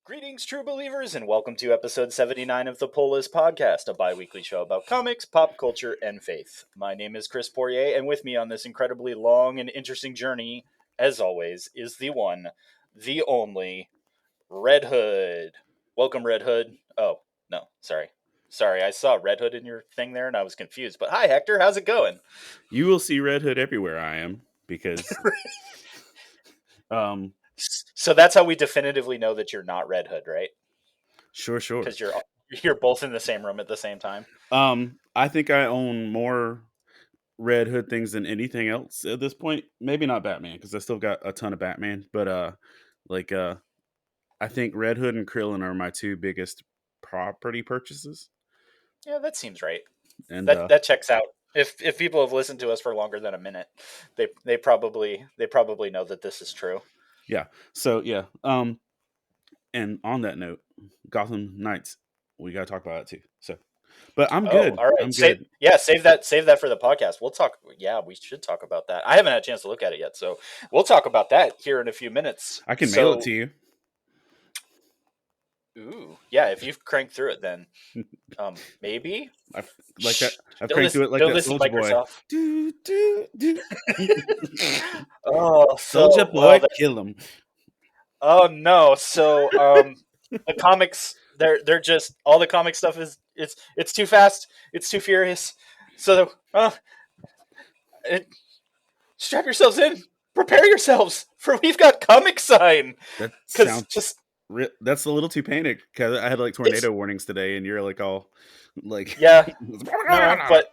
Greetings, true believers, and welcome to episode 79 of the Pull List Podcast, a bi-weekly show about comics, pop culture, and faith. My name is Chris Poirier, and with me on this incredibly long and interesting journey, as always, is the one, the only, Red Hood. Welcome, Red Hood. Oh, no, sorry. Sorry, I saw Red Hood in your thing there, and I was confused. But hi, Hector, how's it going? You will see Red Hood everywhere I am, because... So that's how we definitively know that you're not Red Hood, right? Sure. Because you're both in the same room at the same time. I think I own more Red Hood things than anything else at this point. Maybe not Batman, because I still got a ton of Batman. But I think Red Hood and Krillin are my two biggest property purchases. Yeah, that seems right. And that checks out. If people have listened to us for longer than a minute, they probably know that this is true. Yeah. So yeah. And on that note, Gotham Knights, we got to talk about it too. So, but I'm good. All right. I'm good. Save that for the podcast. We'll talk. Yeah, we should talk about that. I haven't had a chance to look at it yet, so we'll talk about that here in a few minutes. I can mail it to you. Ooh, yeah. If you've cranked through it, then maybe. I've cranked through it like that Soldier Boy. Oh, Soldier Boy, kill him. Oh no! So the comics, they're just all the comic stuff is it's too fast, it's too furious. So strap yourselves in, prepare yourselves, for we've got Comic Sign. That sounds that's a little too panicked, because I had like tornado warnings today, and you're like all like yeah, no, but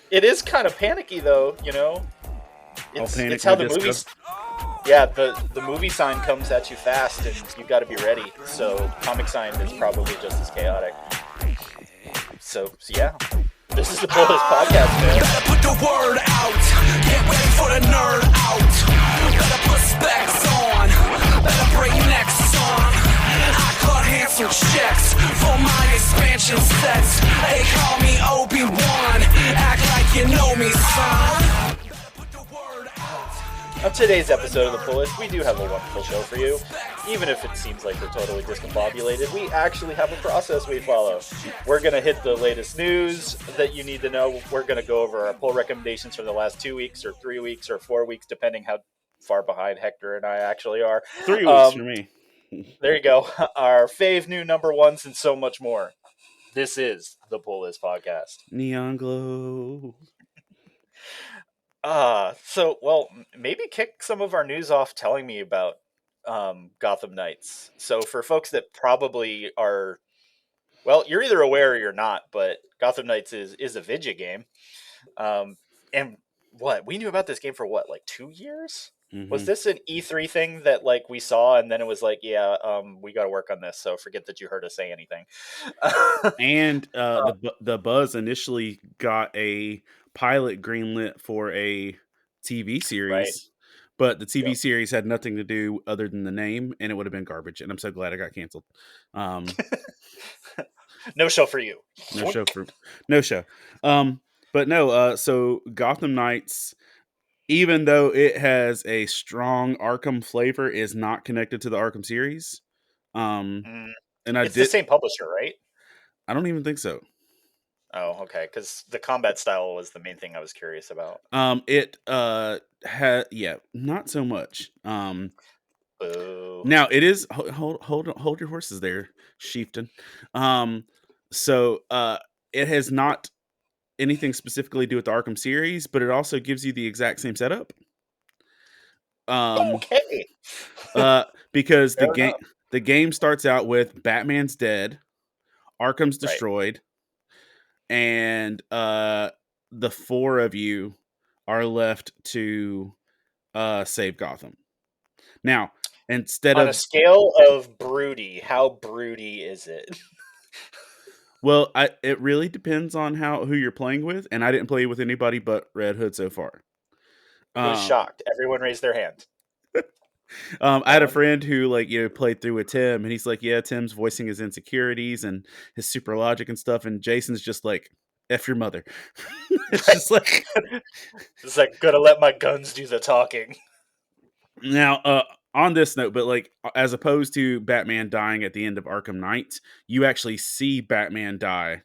it is kind of panicky though, you know. It's how the movies. Yeah, the movie sign comes at you fast, and you've got to be ready. So Comic Sign is probably just as chaotic. So yeah, this is the Pull List Podcast, man. Better put the word out. Get ready for the nerd out. Better put specs on. Better bring next song. I cut handsome checks for my expansion sets. They call me Obi-Wan. Act like you know me, son. On today's episode of the Pull List, we do have a wonderful show for you. Even if it seems like we're totally discombobulated, we actually have a process we follow. We're going to hit the latest news that you need to know. We're going to go over our poll recommendations for the last 2 weeks or 3 weeks or 4 weeks, depending how far behind Hector and I actually are. 3 weeks for me. There you go. Our fave new number ones and so much more. This is the Pull List Podcast. Neon glow. Well, maybe kick some of our news off telling me about Gotham Knights. So for folks that probably are, well, you're either aware or you're not, but Gotham Knights is a video game. And what, we knew about this game for what, like 2 years? Mm-hmm. Was this an E3 thing that like we saw and then it was like, yeah, we got to work on this, so forget that you heard us say anything. And the buzz initially got a pilot greenlit for a TV series, right. But the TV series had nothing to do other than the name, and it would have been garbage. And I'm so glad it got canceled. No show for you. No show. But no. So Gotham Knights, even though it has a strong Arkham flavor, is not connected to the Arkham series. And it's the same publisher, right? I don't even think so. Oh, okay. Because the combat style was the main thing I was curious about. It had not so much. Boo. Now it is hold your horses there, Chieftain. So it has not anything specifically to do with the Arkham series, but it also gives you the exact same setup. Okay. Because the game starts out with Batman's dead, Arkham's destroyed. Right. And the four of you are left to save Gotham. Now, instead on a scale of broody, how broody is it? Well, it really depends on who you're playing with, and I didn't play with anybody but Red Hood so far. I was shocked. Everyone raised their hand. I had a friend who played through with Tim, and he's like, yeah, Tim's voicing his insecurities and his super logic and stuff, and Jason's just like, F your mother. It's just like gonna let my guns do the talking. Now, on this note, but like as opposed to Batman dying at the end of Arkham Knight, you actually see Batman die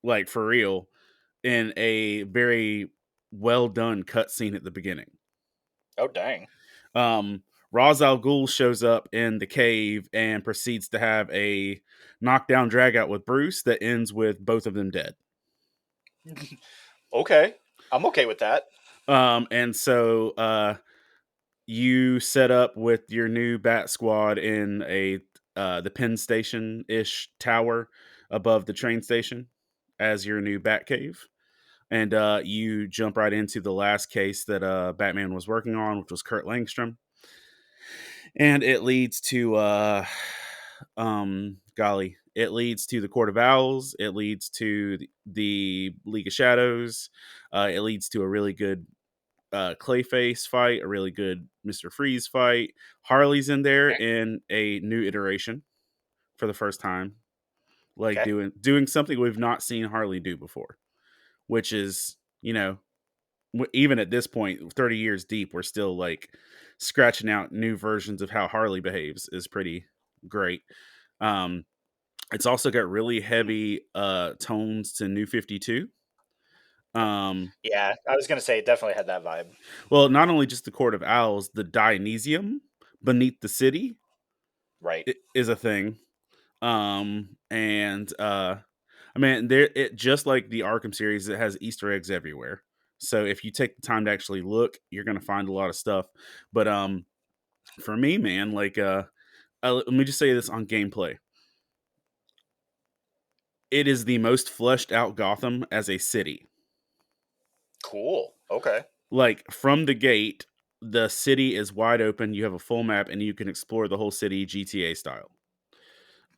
like for real in a very well done cutscene at the beginning. Oh dang. Um, Ra's al Ghul shows up in the cave and proceeds to have a knockdown drag out with Bruce that ends with both of them dead. Okay, I'm okay with that. And so you set up with your new Bat Squad in a the Penn Station ish tower above the train station as your new Bat Cave. And you jump right into the last case that Batman was working on, which was Kurt Langstrom, and it leads to it leads to the Court of Owls. It leads to the League of Shadows. It leads to a really good Clayface fight, a really good Mr. Freeze fight. Harley's in there in a new iteration for the first time, like Okay. doing something we've not seen Harley do before, which is, you know, even at this point, 30 years deep, we're still like scratching out new versions of how Harley behaves is pretty great. Um, it's also got really heavy tones to New 52. Yeah, I was gonna say it definitely had that vibe. Well, not only just the Court of Owls, the Dionysium beneath the city Right. is a thing. And I mean, there it just like the Arkham series, it has Easter eggs everywhere. So if you take the time to actually look, you're gonna find a lot of stuff. But for me, man, like let me just say this on gameplay. It is the most fleshed out Gotham as a city. Cool. Okay. Like from the gate, the city is wide open. You have a full map, and you can explore the whole city GTA style.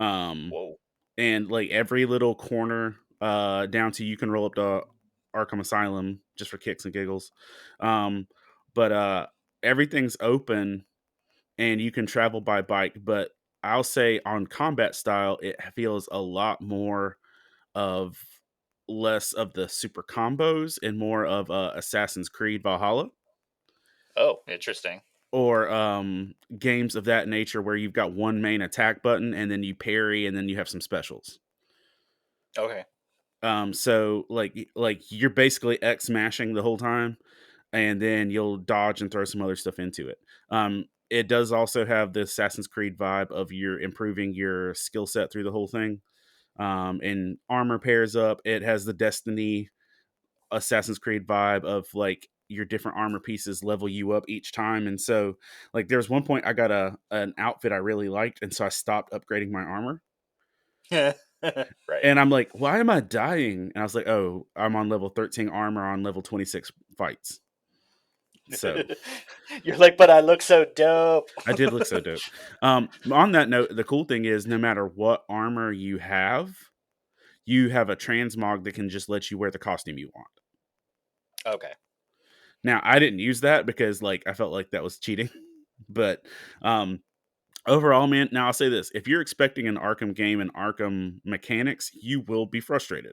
Um, Whoa. and like every little corner, down to you can roll up to Arkham Asylum just for kicks and giggles. Um, but everything's open, and you can travel by bike. But I'll say on combat style, it feels a lot more of less of the super combos and more of Assassin's Creed Valhalla Oh, interesting. or games of that nature where you've got one main attack button and then you parry and then you have some specials. Okay. So like you're basically X mashing the whole time, and then you'll dodge and throw some other stuff into it. It does also have the Assassin's Creed vibe of you're improving your skill set through the whole thing. And armor pairs up. It has the Destiny Assassin's Creed vibe of like your different armor pieces level you up each time. And so like there was one point I got an outfit I really liked, and so I stopped upgrading my armor. Right. And I'm like, why am I dying? And I was like, oh, I'm on level 13 armor on level 26 fights. So You're like, but I look so dope. I did look so dope. On that note, the cool thing is no matter what armor you have a transmog that can just let you wear the costume you want. Okay. Now, I didn't use that because like I felt like that was cheating. But overall, man, now I'll say this. If you're expecting an Arkham game and Arkham mechanics, you will be frustrated.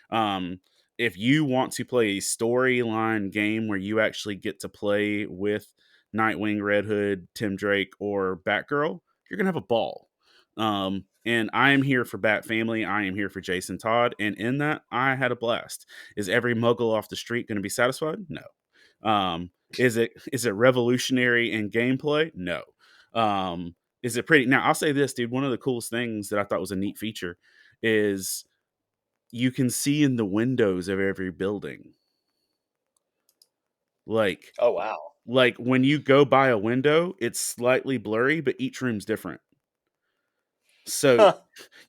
Um, if you want to play a storyline game where you actually get to play with Nightwing, Red Hood, Tim Drake, or Batgirl, you're gonna have a ball. And I am here for Bat Family. I am here for Jason Todd, and in that, I had a blast. Is every Muggle off the street going to be satisfied? No. Is it revolutionary in gameplay? No. Is it pretty? Now, I'll say this, dude. One of the coolest things that I thought was a neat feature is you can see in the windows of every building. Like, Oh wow. like when you go by a window, it's slightly blurry, but each room's different. So Huh.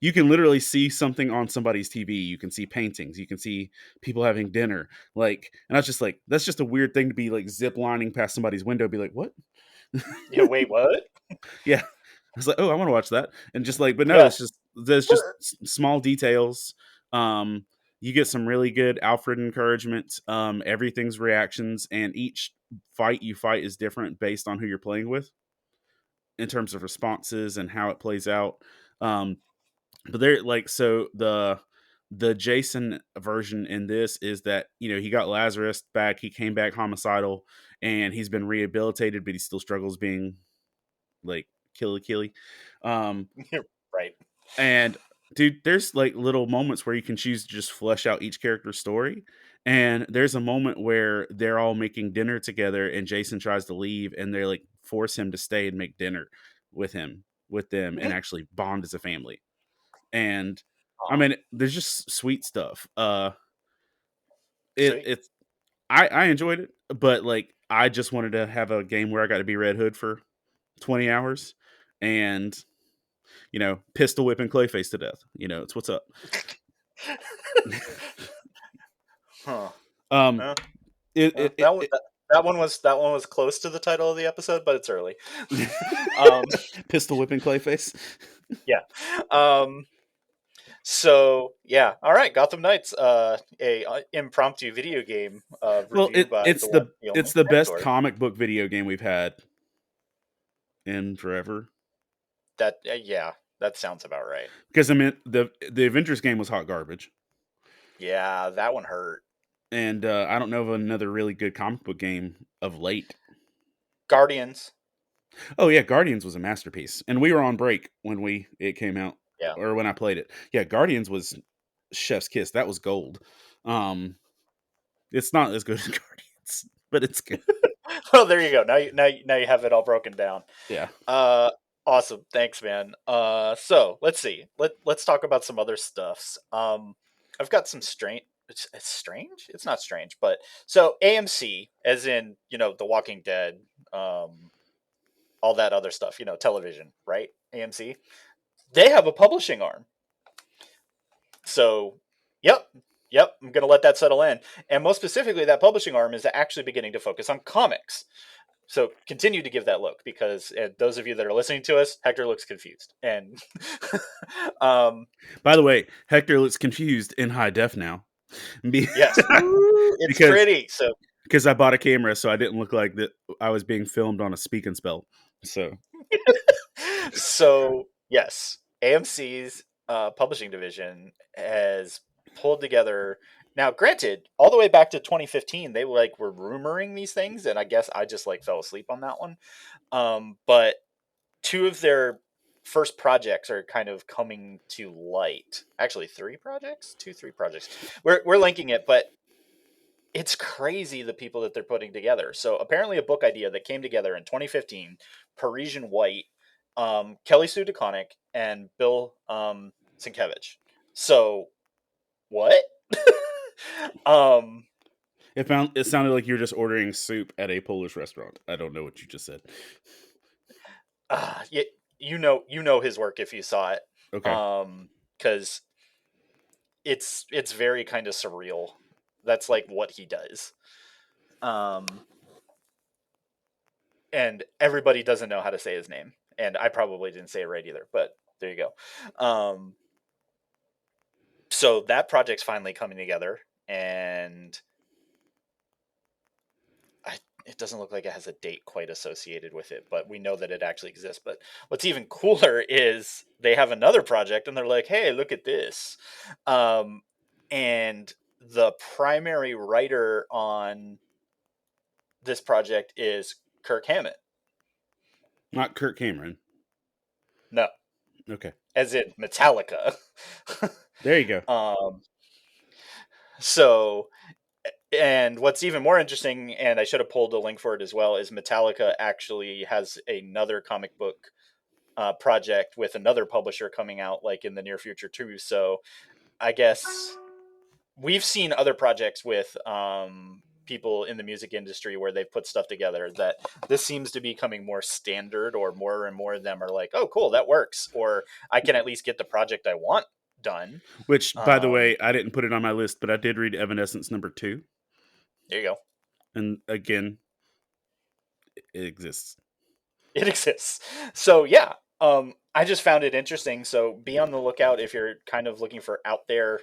you can literally see something on somebody's TV. You can see paintings. You can see people having dinner. Like, and I was just like, that's just a weird thing to be like zip lining past somebody's window. Be like, what? Yeah. Wait. What? Yeah. I was like, oh, I want to watch that. And just like, but no, Yeah. it's just there's just small details. Um, you get some really good Alfred encouragement. Everything's reactions, and each fight you fight is different based on who you're playing with in terms of responses and how it plays out. Um, but they're like, so the Jason version in this is that, you know, he got Lazarus back, he came back homicidal, and he's been rehabilitated, but he still struggles being like Killy Killy. Um, Right. and dude, there's like little moments where you can choose to just flesh out each character's story. And there's a moment where they're all making dinner together, and Jason tries to leave, and they like force him to stay and make dinner with them, and Mhm. actually bond as a family. And I Aw, mean, there's just sweet stuff. It sweet. it's I enjoyed it, but like I just wanted to have a game where I got to be Red Hood for 20 hours and pistol whipping Clayface to death. It's what's up. Huh. um, Well, it, well, it, it, it that one was close to the title of the episode, but it's early. um, pistol whipping Clayface. yeah. Um, so yeah. All right. Gotham Knights, a impromptu video game Well, review by it's the one, the it's only the best Hector. comic book video game we've had in forever. That yeah, that sounds about right. Because I mean, the Avengers game was hot garbage, Yeah, that one hurt. and I don't know of another really good comic book game of late. Guardians. Oh yeah, Guardians was a masterpiece, and we were on break when it came out, Yeah. or when I played it. Yeah, Guardians was chef's kiss. That was gold. Um, it's not as good as Guardians, but it's good. Well, there you go. Now you have it all broken down. Yeah. Uh, awesome. Thanks, man. So let's see. Let's talk about some other stuffs. I've got some strange. It's strange. It's not strange, but so AMC, as in The Walking Dead, all that other stuff. Television, right? AMC. They have a publishing arm. So, yep, yep. I'm gonna let that settle in. And most specifically, that publishing arm is actually beginning to focus on comics. So continue to give that look, because those of you that are listening to us, Hector looks confused. And um, By the way, Hector looks confused in high def now. yes, it's because pretty. So because I bought a camera, so I didn't look like that I was being filmed on a speak and spell. So so yes, AMC's publishing division has pulled together. Now, granted, all the way back to 2015, they were rumoring these things, and I guess I just fell asleep on that one. But two of their first projects are kind of coming to light. Actually, three projects. We're linking it, but it's crazy the people that they're putting together. So apparently, a book idea that came together in 2015: Parisian White, Kelly Sue DeConnick, and Bill Sienkiewicz. So what? um, it sounded like you were just ordering soup at a Polish restaurant. I don't know what you just said. you, you know his work if you saw it, Okay. because it's very kind of surreal. That's what he does. Um, and everybody doesn't know how to say his name, and I probably didn't say it right either. But there you go. So that project's finally coming together, and it doesn't look like it has a date quite associated with it, but we know that it actually exists. But what's even cooler is they have another project, and they're like, "Hey, look at this," and the primary writer on this project is Kirk Hammett. Not Kirk Cameron. No, Okay. as in Metallica. There you go. So, and what's even more interesting, and I should have pulled a link for it as well, is Metallica actually has another comic book project with another publisher coming out in the near future too. So I guess we've seen other projects with people in the music industry where they've put stuff together, that this seems to be becoming more standard, or more and more of them are like, oh cool, that works, or I can at least get the project I want done. Which, by the way, I didn't put it on my list, but I did read Evanescence #2. There you go. And again, it exists. It exists. So yeah, I just found it interesting. So be on the lookout if you're kind of looking for out there,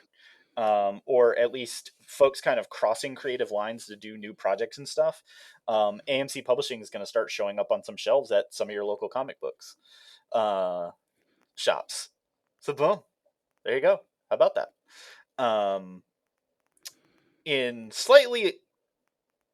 or at least folks kind of crossing creative lines to do new projects and stuff. AMC Publishing is going to start showing up on some shelves at some of your local comic books shops. So boom, there you go. How about that? In slightly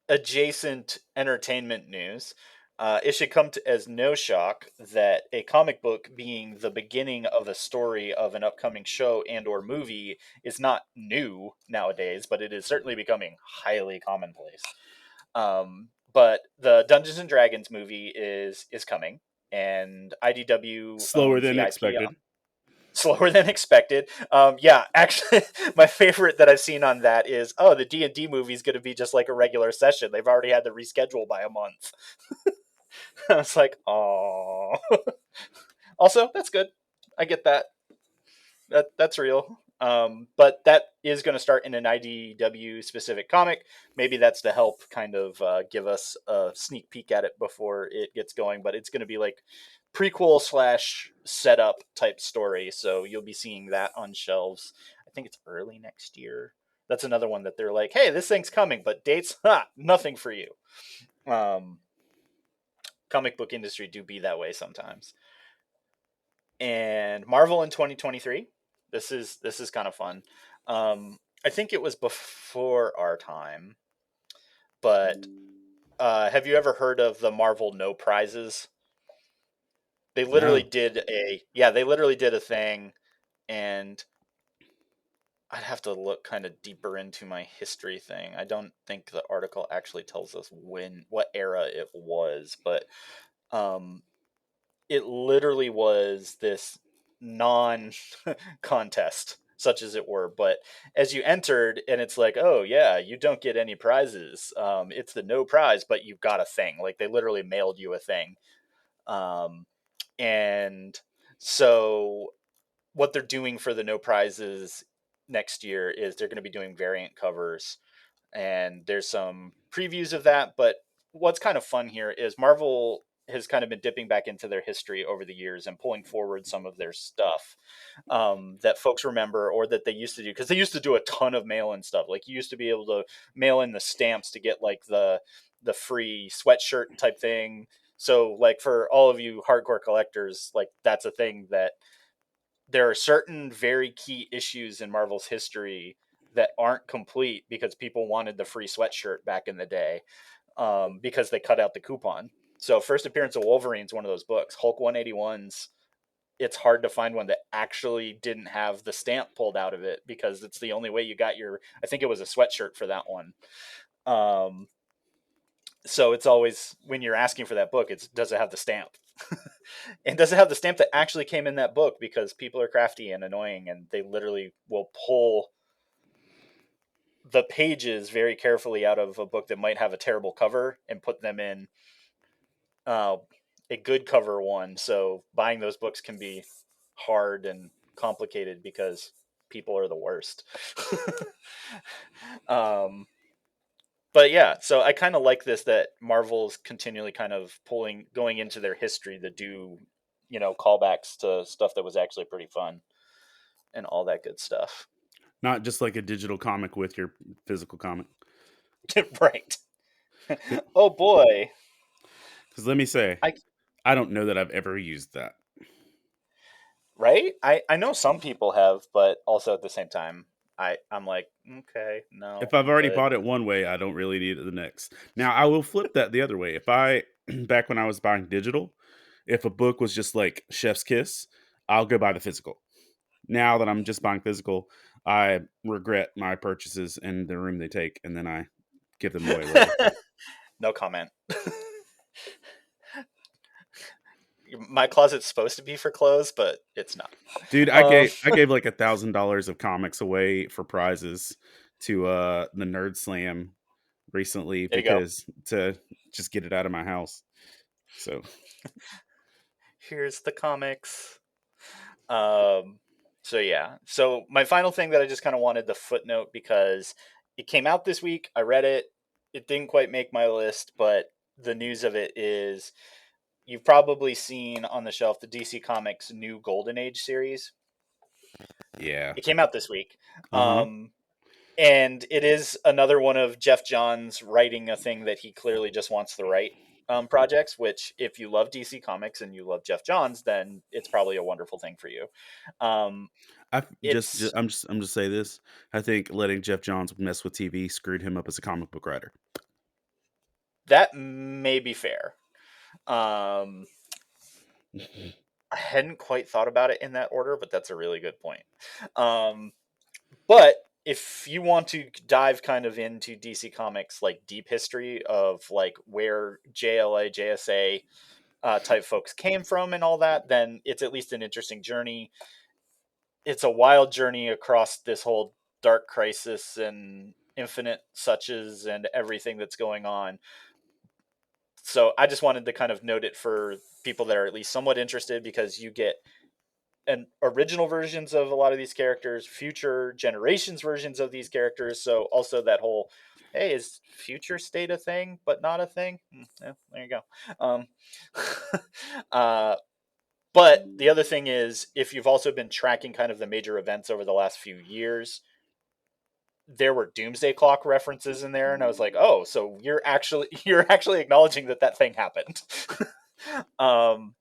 adjacent entertainment news, It should come as no shock that a comic book being the beginning of a story of an upcoming show and or movie is not new nowadays, but it is certainly becoming highly commonplace. But the Dungeons and Dragons movie is coming, and IDW Slower owns than the IP. expected. Slower than expected. Yeah, actually, my favorite that I've seen on that is, oh, the D&D movie is going to be just like a regular session. They've already had to reschedule by a month. I was like, oh. Also, that's good. I get that. That's real. But that is going to start in an IDW specific comic. Maybe that's to help kind of give us a sneak peek at it before it gets going. But it's going to be like prequel slash setup type story. So you'll be seeing that on shelves. I think it's early next year. That's another one that they're like, hey, this thing's coming, but dates, nothing for you. Comic book industry do be that way sometimes. And Marvel in 2023. This is kind of fun. I think it was before our time, but have you ever heard of the Marvel No Prizes? They literally No. did they literally did a thing, and I'd have to look kind of deeper into my history thing. I don't think the article actually tells us what era it was, but um, it literally was this non contest, such as it were. But as you entered, and it's like, oh yeah, you don't get any prizes. It's the no prize, but you've got a thing. Like they literally mailed you a thing. Um, and so what they're doing for the no prizes next year is they're going to be doing variant covers, and there's some previews of that. But what's kind of fun here is Marvel has kind of been dipping back into their history over the years and pulling forward some of their stuff that folks remember or that they used to do, because they used to do a ton of mail-in stuff. Like you used to be able to mail in the stamps to get like the free sweatshirt type thing. So like for all of you hardcore collectors, like that's a thing that there are certain very key issues in Marvel's history that aren't complete because people wanted the free sweatshirt back in the day, because they cut out the coupon. So First Appearance of Wolverine is one of those books. Hulk 181's, it's hard to find one that actually didn't have the stamp pulled out of it because it's the only way you got your, I think it was a sweatshirt for that one. Um, so it's always, when you're asking for that book, it's, does it have the stamp? And does it have the stamp that actually came in that book? Because people are crafty and annoying, and they literally will pull the pages very carefully out of a book that might have a terrible cover and put them in uh, a good cover one. So buying those books can be hard and complicated because people are the worst. um, but yeah, so I kind of like this, that Marvel's continually kind of going into their history to do, callbacks to stuff that was actually pretty fun and all that good stuff. Not just like a digital comic with your physical comic. Right. Oh boy. Because let me say, I I don't know that I've ever used that. Right? I know some people have, but also at the same time, I'm like, okay, no, If I've I'm already good. bought it one way, I don't really need it the next. Now, I will flip that the other way. If I, back when I was buying digital, if a book was just like Chef's Kiss, I'll go buy the physical. Now that I'm just buying physical, I regret my purchases and the room they take, and then I give them away later. No comment. My closet's supposed to be for clothes, but it's not. Dude, I Um, gave like $1,000 of comics away for prizes to the Nerd Slam recently there you go. because to just get it out of my house. So Here's the comics. Um, so yeah. So my final thing that I just kind of wanted to footnote, because it came out this week. I read it. It didn't quite make my list, but the news of it is, you've probably seen on the shelf the DC Comics new Golden Age series. yeah. It came out this week. Uh-huh. And it is another one of Jeff Johns writing a thing that he clearly just wants to write, projects, which if you love DC Comics and you love Jeff Johns, then it's probably a wonderful thing for you. Um, I it's I'm just say this. I think letting Jeff Johns mess with TV screwed him up as a comic book writer. That may be fair. Um, I hadn't quite thought about it in that order, but that's a really good point. Um, but if you want to dive kind of into DC Comics, like deep history of like where JLA, JSA type folks came from and all that, then it's at least an interesting journey. It's a wild journey across this whole dark crisis and infinite suches and everything that's going on. So I just wanted to kind of note it for people that are at least somewhat interested, because you get an original versions of a lot of these characters, future generations versions of these characters. So also that whole, hey, is future state a thing but not a thing? Yeah, there you go. Um, uh, but the other thing is, if you've also been tracking kind of the major events over the last few years, there were Doomsday Clock references in there, and I was like, oh, so you're actually acknowledging that that thing happened. um,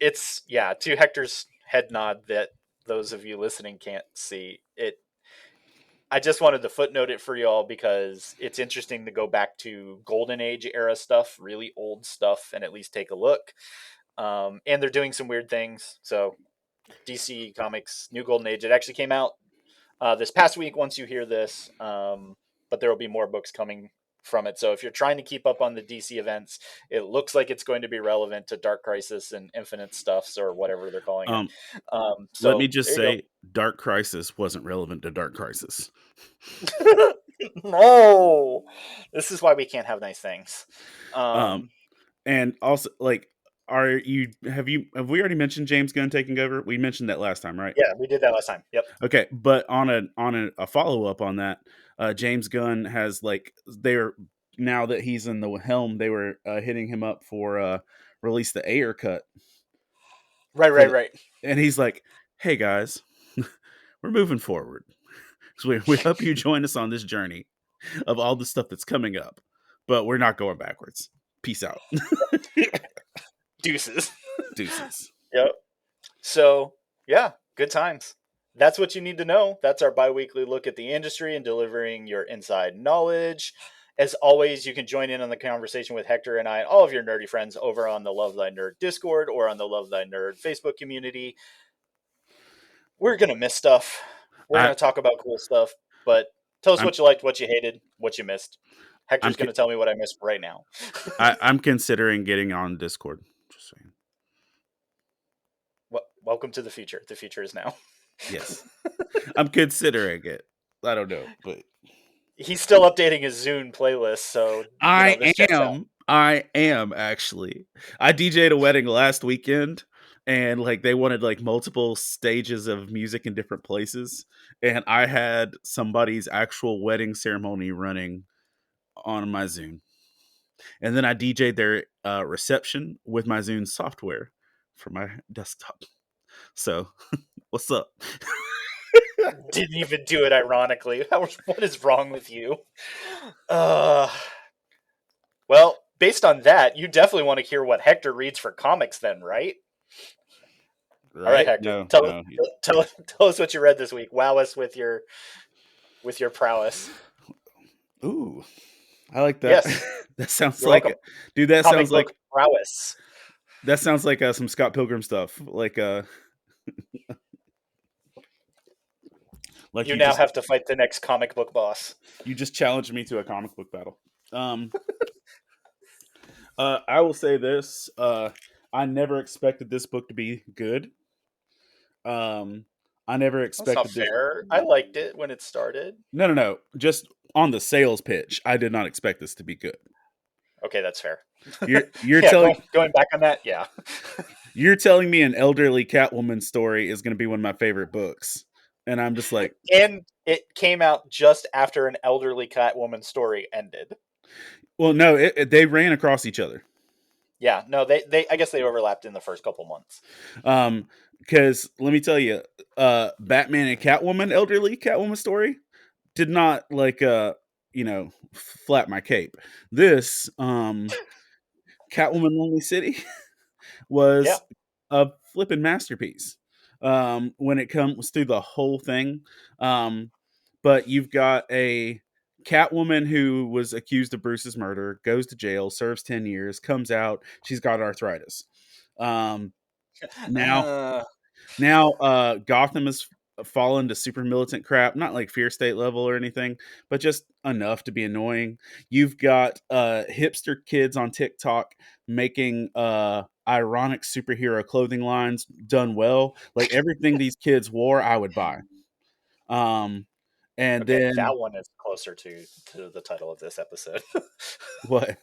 it's, yeah, to Hector's head nod that those of you listening can't see it. I just wanted to footnote it for y'all because it's interesting to go back to Golden Age era stuff, really old stuff, and at least take a look. And they're doing some weird things. So DC Comics New Golden Age, it actually came out this past week once you hear this, but there will be more books coming from it. So if you're trying to keep up on the DC events, it looks like it's going to be relevant to Dark Crisis and Infinite Stuffs or whatever they're calling it. Um, Let me So just there you say, Dark Crisis wasn't relevant to Dark Crisis. go. No, this is why we can't have nice things. Um, and also, like, have we already mentioned James Gunn taking over? We mentioned that last time, right? Yeah, we did that last time. Yep. Okay, but a follow up on that, James Gunn has like they're now that he's in the helm, they were hitting him up for release the Ayer cut Right, for right, the, right. and he's like, hey guys, we're moving forward, so we hope you join us on this journey of all the stuff that's coming up, but we're not going backwards. Peace out. Deuces. Deuces. Yep. So, yeah, good times. That's what you need to know. That's our bi weekly look at the industry and delivering your inside knowledge. As always, you can join in on the conversation with Hector and I and all of your nerdy friends over on the Love Thy Nerd Discord or on the Love Thy Nerd Facebook community. We're going to miss stuff. We're going I to talk about cool stuff, but tell us I'm what you liked, what you hated, what you missed. I'm Hector's going con- to tell me what I missed right now. I'm considering getting on Discord. Just saying. Welcome to the future. The future is now. Yes, I'm considering it. I don't know, but He's still updating his Zune playlist, so this checks out. I am actually. I DJ'd a wedding last weekend, and like they wanted like multiple stages of music in different places, and I had somebody's actual wedding ceremony running on my Zune, and then I DJ'd their reception with my Zune software for my desktop. So, what's up? Didn't even do it ironically. What is wrong with you? Uh, well, based on that, you definitely want to hear what Hector reads for comics then, right? All right, Right? Hector. No, Tell no. tell us what you read this week. Wow us with your prowess. Ooh, I like that. Yes, That sounds you're like, welcome. dude. That Comic sounds like book prowess. some Scott Pilgrim stuff. Like You now have to fight the next comic book boss. you just challenged me to a comic book battle. Um, I will say this. I never expected this book to be good. Um, I never That's not expected that. fair. I liked it when it started. No. Just on the sales pitch, I did not expect this to be good. Okay, that's fair. You're Yeah, telling going back on that, yeah. you're telling me an elderly Catwoman story is going to be one of my favorite books, and I'm just like, And it came out just after an elderly Catwoman story ended. well, no, they ran across each other. Yeah, no, they I guess they overlapped in the first couple months. Because let me tell you, Batman and Catwoman, elderly Catwoman story, did not flap my cape. This Catwoman Lonely City Yeah. was a flipping masterpiece. When it comes through the whole thing, but you've got a Catwoman, who was accused of Bruce's murder, goes to jail, serves 10 years, comes out. She's got arthritis. Um, now, Uh, Gotham has fallen to super militant crap, not like fear state level or anything, but just enough to be annoying. You've got hipster kids on TikTok making ironic superhero clothing lines done well. Like everything these kids wore, I would buy. Um, and okay, then that one is closer to the title of this episode. what?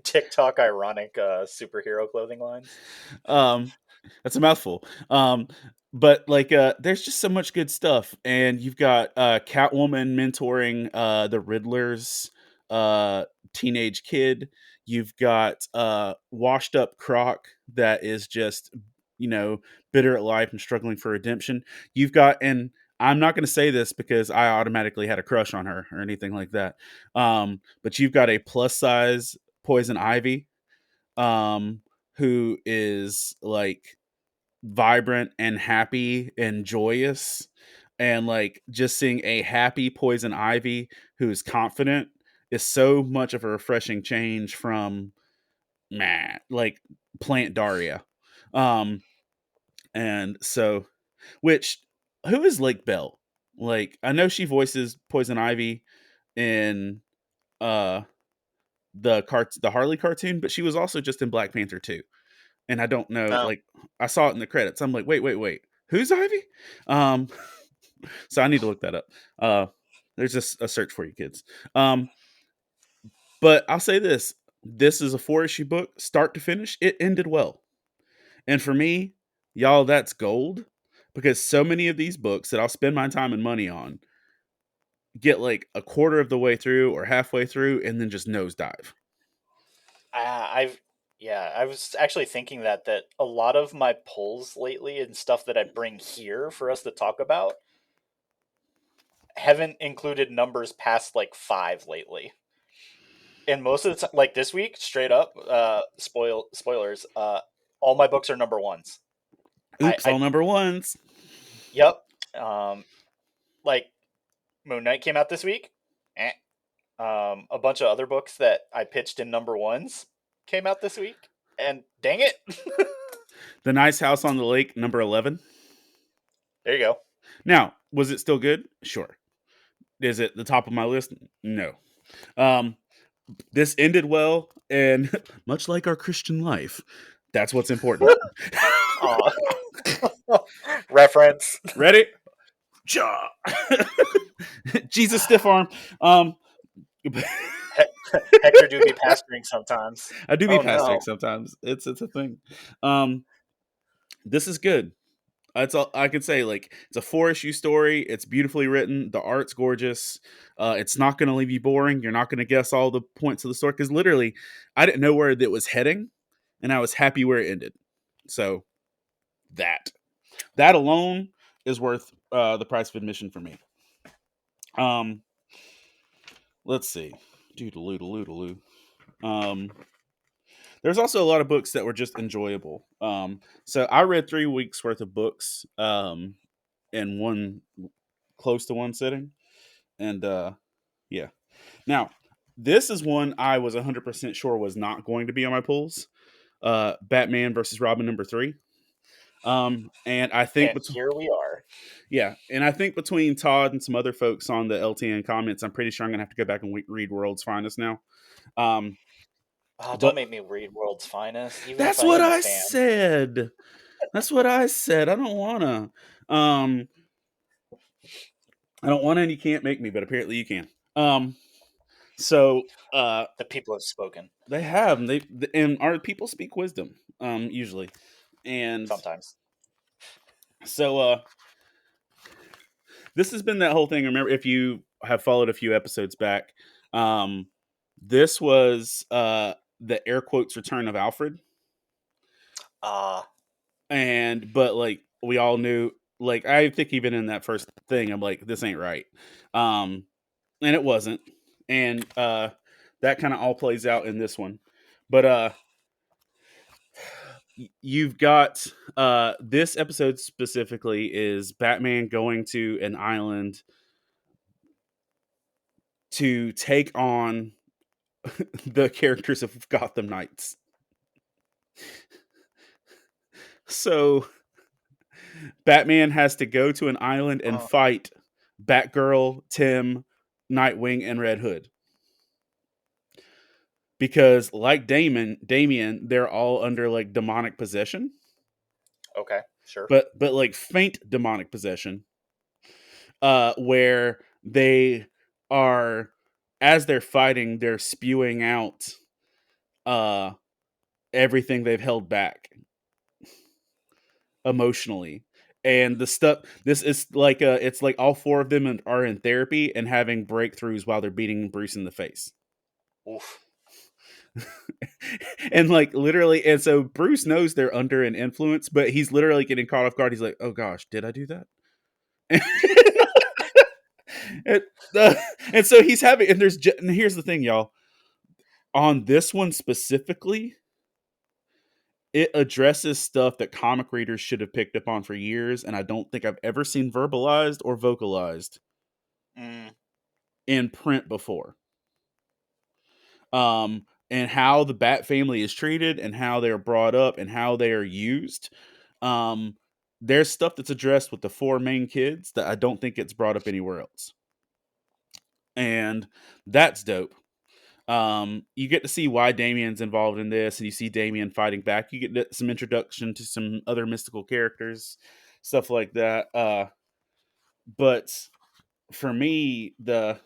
TikTok ironic superhero clothing lines. um that's a mouthful. But like there's just so much good stuff, and you've got Catwoman mentoring the Riddler's uh teenage kid. You've got washed up Croc that is just, you know, bitter at life and struggling for redemption. You've got, and I'm not going to say this because I automatically had a crush on her or anything like that, but you've got a plus size Poison Ivy, um who is like vibrant and happy and joyous, and like just seeing a happy Poison Ivy who's confident is so much of a refreshing change from like Plant Daria. um and so, which, who is Lake Bell? Like, I know she voices Poison Ivy in uh the Harley cartoon, but she was also just in Black Panther 2. And I don't know, No, like, I saw it in the credits. I'm like, wait, who's Ivy? Um, so I need to look that up. There's just a search for you kids. But I'll say this: this is a 4-issue book, start to finish. It ended well, and for me, y'all, that's gold, because so many of these books that I'll spend my time and money on get like a quarter of the way through or halfway through, and then just nosedive. I've yeah, I was actually thinking that a lot of my pulls lately and stuff that I bring here for us to talk about haven't included numbers past like 5 lately. And most of the time, like this week, straight up, spoilers, all my books are number ones. Oops, all I number ones. Yep. Um, like Moon Knight came out this week. Eh. A bunch of other books that I pitched in number ones came out this week, and dang it, The Nice House on the Lake, number 11. there you go. Now, was it still good? Sure. Is it the top of my list? No. Um, this ended well, and much like our Christian life, that's what's important. Aw. Reference. Ready? Ja. Jesus stiff arm. Hector do be pastoring sometimes. I do be Oh pastoring no. sometimes. It's a thing. This is good. That's all I can say. Like, it's a 4-issue story. It's beautifully written. The art's gorgeous. It's not going to leave you boring. You're not going to guess all the points of the story, because literally, I didn't know where it was heading, and I was happy where it ended. So that alone is worth the price of admission for me. Let's see. Doodaloo. There's also a lot of books that were just enjoyable. So I read 3 weeks worth of books in one, close to one sitting, and yeah. Now, this is one I was 100% sure was not going to be on my pulls. Batman versus Robin number 3. And I think And here we are. yeah, and I think between Todd and some other folks on the LTN comments, I'm pretty sure I'm gonna have to go back and read World's Finest now. Um, Oh, don't but make me read World's Finest, even if that's I what am a I fan. said. That's what I said. I don't wanna. Um, I don't wanna, and you can't make me, but apparently you can. So The people have spoken. they have, and our people speak wisdom, usually, and Sometimes. so this has been that whole thing. Remember, if you have followed a few episodes back, um, this was the air quotes return of Alfred, Uh, and but like we all knew, like I think even in that first thing, I'm like, this ain't right, and it wasn't, and that kind of all plays out in this one, but you've got this episode specifically is Batman going to an island to take on the characters of Gotham Knights. So Batman has to go to an island and fight Batgirl, Tim, Nightwing, and Red Hood. Because like Damien, they're all under like demonic possession. Okay, sure. But like faint demonic possession. Where they are, as they're fighting, they're spewing out everything they've held back emotionally. And the stuff, this is like it's like all four of them are in therapy and having breakthroughs while they're beating Bruce in the face. Oof. And like literally, and so Bruce knows they're under an influence, but he's literally getting caught off guard. He's like, "Oh gosh, did I do that?" and, and so he's having, and and here's the thing, y'all. On this one specifically, it addresses stuff that comic readers should have picked up on for years, and I don't think I've ever seen verbalized or vocalized in print before. And how the Bat family is treated, and how they're brought up, and how they are used. There's stuff that's addressed with the four main kids that I don't think gets brought up anywhere else, and that's dope. You get to see why Damien's involved in this, and you see Damien fighting back. You get some introduction to some other mystical characters, stuff like that. But for me, the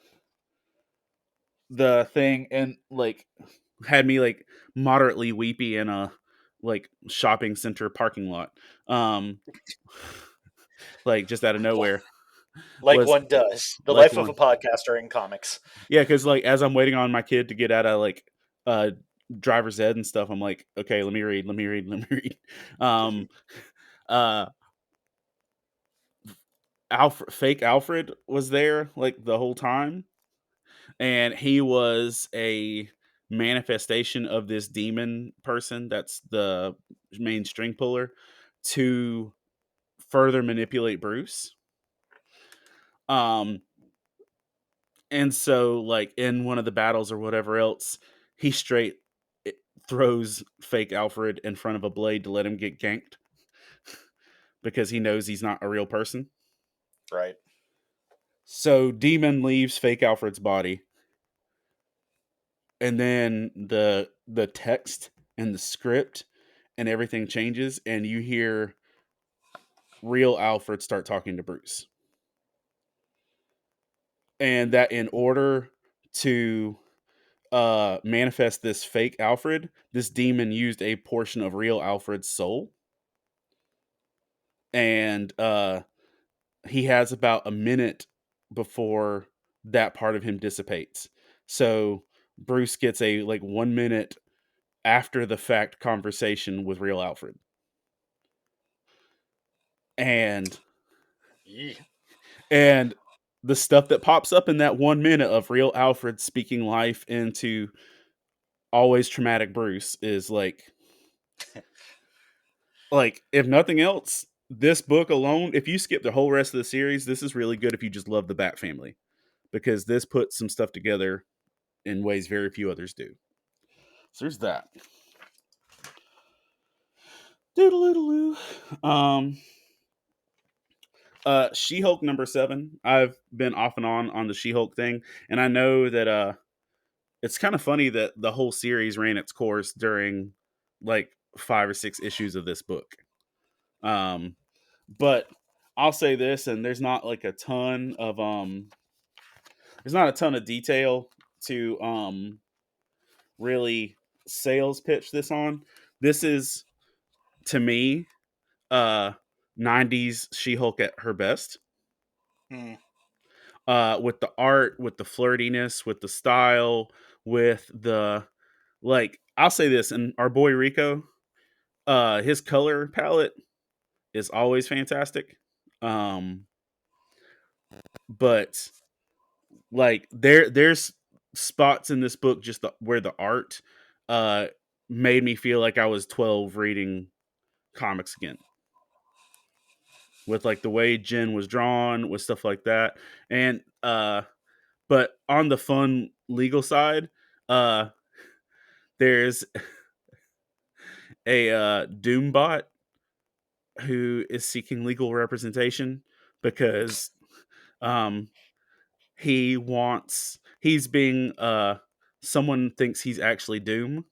thing, and like had me like moderately weepy in a like shopping center parking lot, like just out of nowhere, Like was one does. The like life of a one. podcaster in comics. Yeah, because like as I'm waiting on my kid to get out of like driver's ed and stuff, I'm like, okay, let me read. Um, uh, fake Alfred was there like the whole time, and he was a manifestation of this demon person that's the main string puller to further manipulate Bruce. Um, and so like in one of the battles or whatever else, he straight throws fake Alfred in front of a blade to let him get ganked because he knows he's not a real person. Right. So Demon leaves fake Alfred's body, and then the text and the script and everything changes, and you hear real Alfred start talking to Bruce. And that in order to manifest this fake Alfred, this demon used a portion of real Alfred's soul. And he has about a minute before that part of him dissipates. So Bruce gets a like 1 minute after the fact conversation with real Alfred. And Yee. and the stuff that pops up in that 1 minute of real Alfred speaking life into always traumatic Bruce is like if nothing else, this book alone, if you skip the whole rest of the series, this is really good if you just love the Bat family, because this puts some stuff together in ways very few others do. So there's that. Doodle-oodle-oo. She-Hulk #7. I've been off and on the She-Hulk thing, and I know that it's kind of funny that the whole series ran its course during like 5 or 6 issues of this book. But I'll say this, and there's not like a ton of detail to really sales pitch this on. This is, to me, 90s She-Hulk at her best. With the art, with the flirtiness, with the style, with the like, I'll say this, and our boy Rico, his color palette is always fantastic. But like there's spots in this book just where the art made me feel like I was 12 reading comics again, with like the way Jen was drawn, with stuff like that. And But on the fun legal side, there's a Doom bot who is seeking legal representation because um, he's being someone thinks he's actually Doom,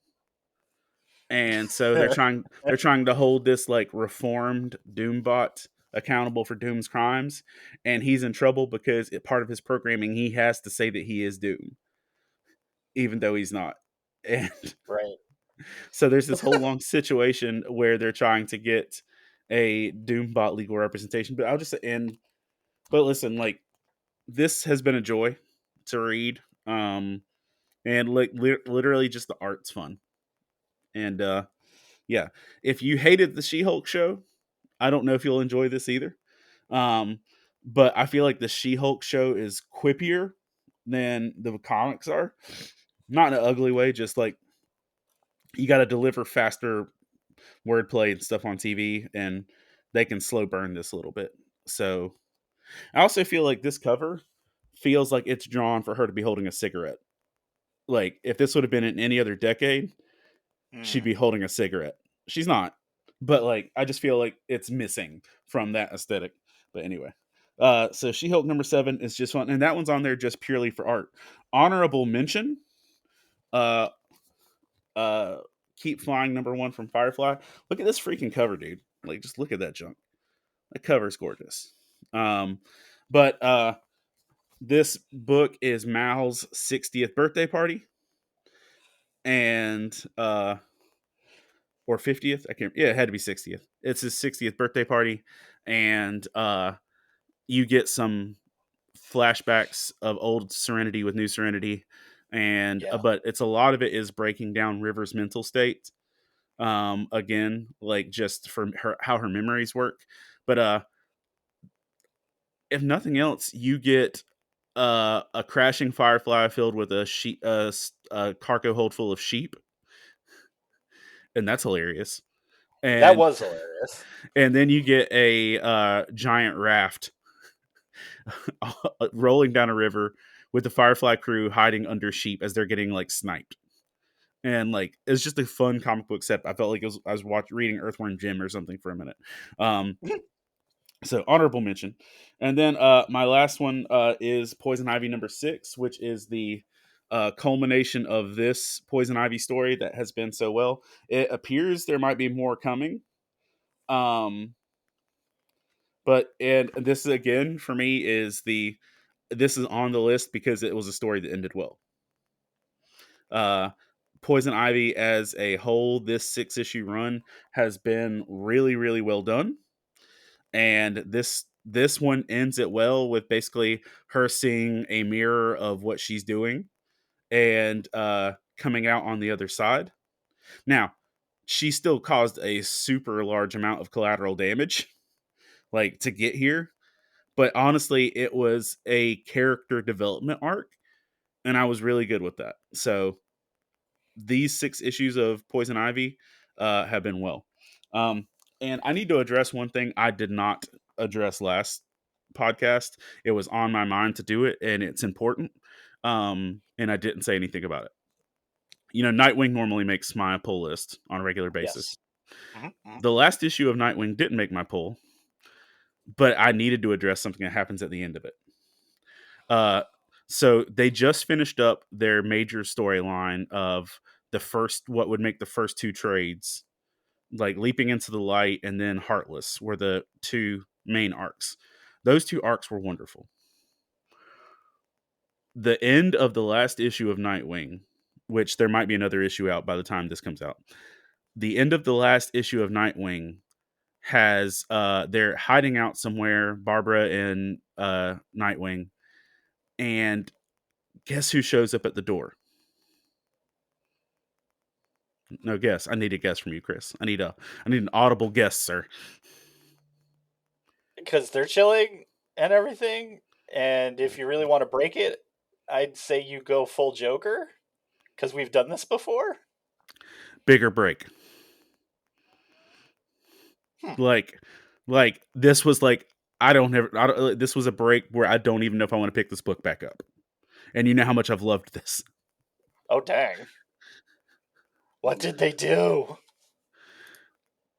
and so they're trying to hold this like reformed Doombot accountable for Doom's crimes, and he's in trouble because part of his programming he has to say that he is Doom, even though he's not. And Right. so there's this whole long situation where they're trying to get a Doombot legal representation. But I'll just end. But listen, like this has been a joy to read, and like literally just the art's fun, and yeah, if you hated the She-Hulk show, I don't know if you'll enjoy this either. Um, but I feel like the She-Hulk show is quippier than the comics are. Not in an ugly way, just like you got to deliver faster wordplay and stuff on TV, and they can slow burn this a little bit. So I also feel like this cover feels like it's drawn for her to be holding a cigarette. Like if this would have been in any other decade, she'd Hmm. be holding a cigarette. She's not, but like I just feel like it's missing from that aesthetic. But anyway, so She-Hulk #7 is just fun, and that one's on there just purely for art. Honorable mention, uh, uh, Keep Flying #1 from Firefly. Look at this freaking cover, dude. Like, just look at that junk. That cover's gorgeous. But this book is Mal's 60th birthday party, and or 50th. I can't. Yeah, it had to be 60th. It's his 60th birthday party, and you get some flashbacks of old Serenity with new Serenity, and Yeah. but it's a lot of it is breaking down River's mental state. Again, like just for her how her memories work, but if nothing else, you get a crashing Firefly filled with a cargo hold full of sheep, and that's hilarious. That And was hilarious. and then you get a giant raft rolling down a river with the Firefly crew hiding under sheep as they're getting like sniped. And like it's just a fun comic book set. I felt like I was reading Earthworm Jim or something for a minute. Um, so honorable mention, and then my last one is Poison Ivy #6, which is the culmination of this Poison Ivy story that has been so well. It appears there might be more coming. Um, but and this again for me is this is on the list because it was a story that ended well. Uh, Poison Ivy as a whole, this 6-issue run has been really, really well done, and this one ends it well with basically her seeing a mirror of what she's doing and coming out on the other side. Now, she still caused a super large amount of collateral damage, like to get here, but honestly, it was a character development arc, and I was really good with that. So these 6 issues of Poison Ivy have been well. Um, and I need to address one thing I did not address last podcast. It was on my mind to do it, and it's important. And I didn't say anything about it. You know, Nightwing normally makes my pull list on a regular Yes. basis. Hmm. The last issue of Nightwing didn't make my pull, but I needed to address something that happens at the end of it. Uh, so they just finished up their major storyline of the first, what would make the first 2 trades, like Leaping into the Light and then Heartless, were the 2 main arcs. Those 2 arcs were wonderful. The end of the last issue of Nightwing, which there might be another issue out by the time this comes out. The end of the last issue of Nightwing has they're hiding out somewhere, Barbara and Nightwing, and guess who shows up at the door? No guess. I need a guess from you, Chris. I need an audible guess, sir. Because they're chilling and everything. And if you really want to break it, I'd say you go full Joker. Because we've done this before. Bigger break. Hmm. Like this was like I don't this was a break where I don't even know if I want to pick this book back up. And you know how much I've loved this. Oh, dang. What did they do?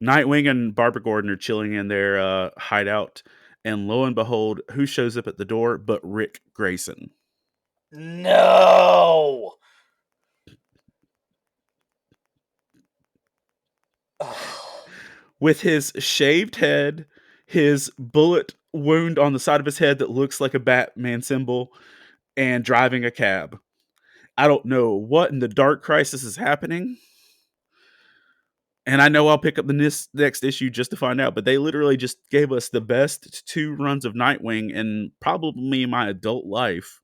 Nightwing and Barbara Gordon are chilling in their hideout, and lo and behold, who shows up at the door but Rick Grayson? No! With his shaved head, his bullet wound on the side of his head that looks like a Batman symbol, and driving a cab. I don't know what in the Dark Crisis is happening. And I know I'll pick up the next issue just to find out, but they literally just gave us the best 2 runs of Nightwing in probably my adult life.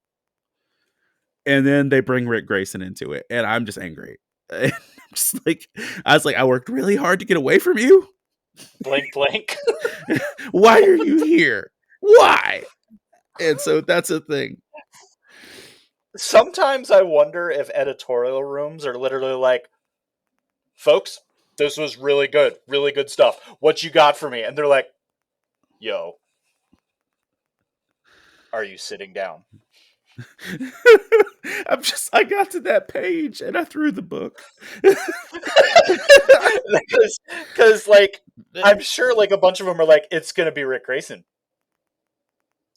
And then they bring Rick Grayson into it, and I'm just angry. I'm just like, I was like, I worked really hard to get away from you. Blink, blink. Why are you here? Why? And so that's a thing. Sometimes I wonder if editorial rooms are literally like, folks, this was really good stuff. What you got for me? And they're like, yo, are you sitting down? I got to that page and I threw the book. Because, like, I'm sure, like, a bunch of them are like, it's going to be Rick Grayson.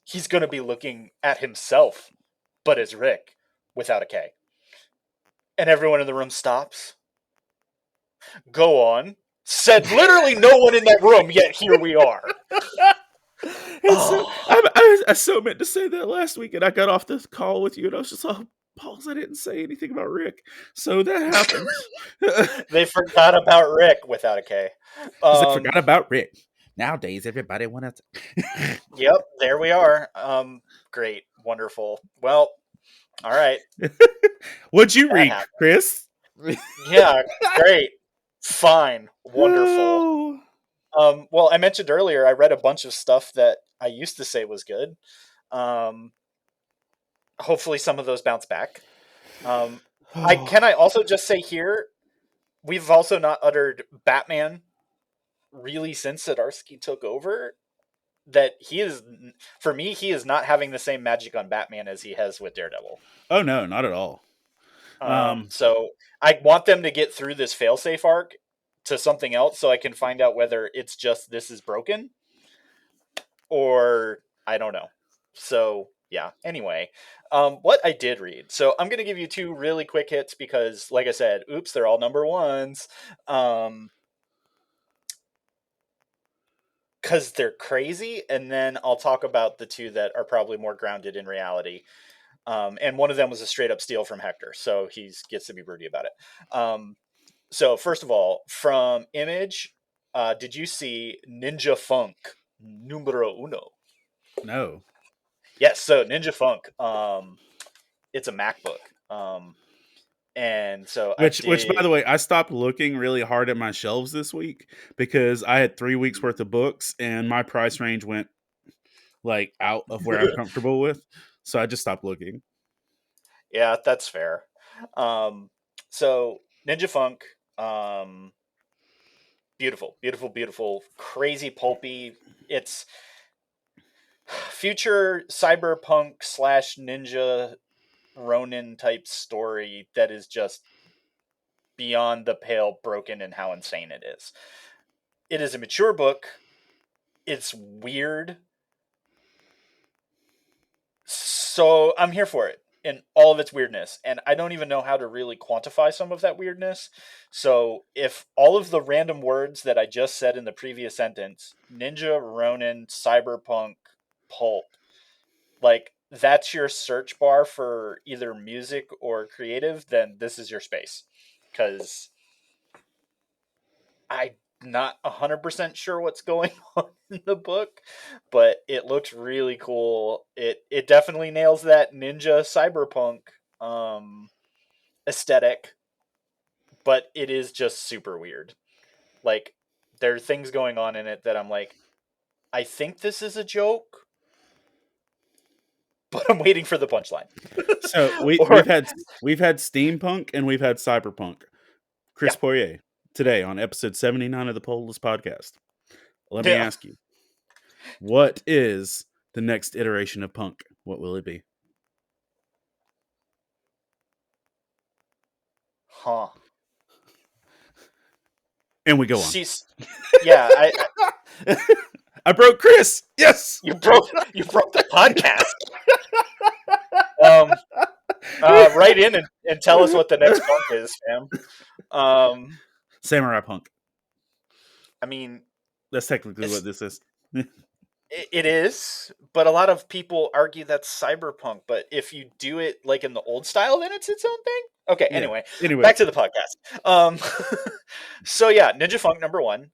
He's going to be looking at himself, but as Rick, without a K. And everyone in the room stops. Go on. Said literally no one in that room, yet here we are. And so I so meant to say that last week, and I got off this call with you, and I was just like, Pauls, I didn't say anything about Rick. So that happened. They forgot about Rick without a K. They forgot about Rick. Nowadays, everybody wants to. Yep, there we are. Great, wonderful. Well, all right. What'd you That read, happened. Chris? Yeah, great, fine, wonderful. Well, I mentioned earlier I read a bunch of stuff that I used to say was good. Hopefully, some of those bounce back. I also just say here, we've also not uttered Batman really since Zdarsky took over. That he is, for me, he is not having the same magic on Batman as he has with Daredevil. Oh no, not at all. So I want them to get through this failsafe arc to something else, so I can find out whether it's just this is broken, or I don't know. So yeah. Anyway, what I did read. So I'm gonna give you 2 really quick hits because, like I said, oops, they're all number ones. Because they're crazy, and then I'll talk about the 2 that are probably more grounded in reality. And one of them was a straight up steal from Hector, so he gets to be broody about it. So first of all, from Image, did you see Ninja Funk numero uno? No. Yes, so Ninja Funk. It's a MacBook. And so Which, by the way, I stopped looking really hard at my shelves this week because I had 3 weeks worth of books and my price range went like out of where I'm comfortable with. So I just stopped looking. Yeah, that's fair. So Ninja Funk, beautiful, crazy pulpy. It's future cyberpunk slash ninja Ronin type story that is just beyond the pale broken in how insane it is. It is a mature book. It's weird. So I'm here for it in all of its weirdness. And I don't even know how to really quantify some of that weirdness. So if all of the random words that I just said in the previous sentence, ninja, Ronin, cyberpunk, pulp, like that's your search bar for either music or creative, then this is your space. Because I'm not 100% sure what's going on in the book, but it looks really cool. It definitely nails that ninja cyberpunk aesthetic, but it is just super weird. Like there are things going on in it that I'm like, I think this is a joke, but I'm waiting for the punchline. So Or we've had steampunk and we've had cyberpunk. Chris yeah, Poirier today on episode 79 of the Poleless podcast. Let me yeah. ask you, what is the next iteration of punk? What will it be? Huh. And we go on. She's, yeah, I broke Chris. Yes. you broke the podcast. Um, write in and tell us what the next punk is, fam. Samurai Punk. I mean, That's technically what this is. it is, but a lot of people argue that's cyberpunk. But if you do it like in the old style, then it's its own thing. Okay. Yeah. Anyway, back to the podcast. So yeah, Ninja Funk number 1.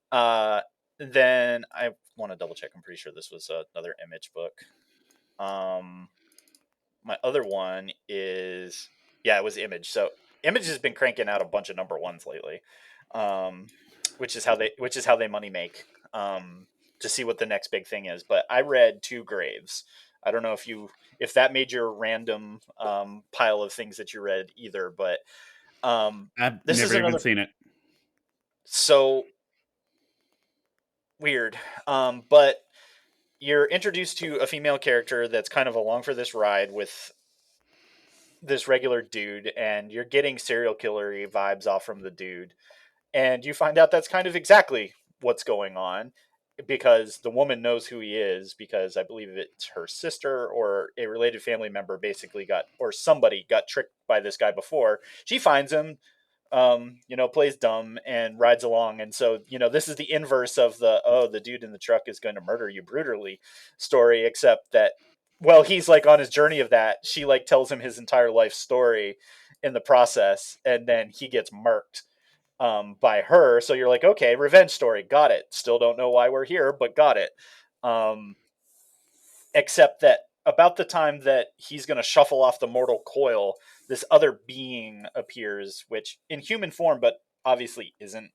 Then I want to double check. I'm pretty sure this was another Image book. My other one is, yeah, it was Image. So Image has been cranking out a bunch of number 1s lately, which is how they money make. To see what the next big thing is. But I read Two Graves. I don't know if that made your random pile of things that you read either, but I've this is never even another, seen it. so weird. But you're introduced to a female character that's kind of along for this ride with this regular dude, and you're getting serial killery vibes off from the dude, and you find out that's kind of exactly what's going on, because the woman knows who he is, because I believe it's her sister or a related family member basically somebody got tricked by this guy before. She finds him, plays dumb and rides along. And so, this is the inverse of the dude in the truck is going to murder you brutally story, except that, well, he's like on his journey of that. She like tells him his entire life story in the process, and then he gets murked by her. So you're like, okay, revenge story, got it. Still don't know why we're here, but got it. Except that about the time that he's going to shuffle off the mortal coil, this other being appears, which in human form, but obviously isn't.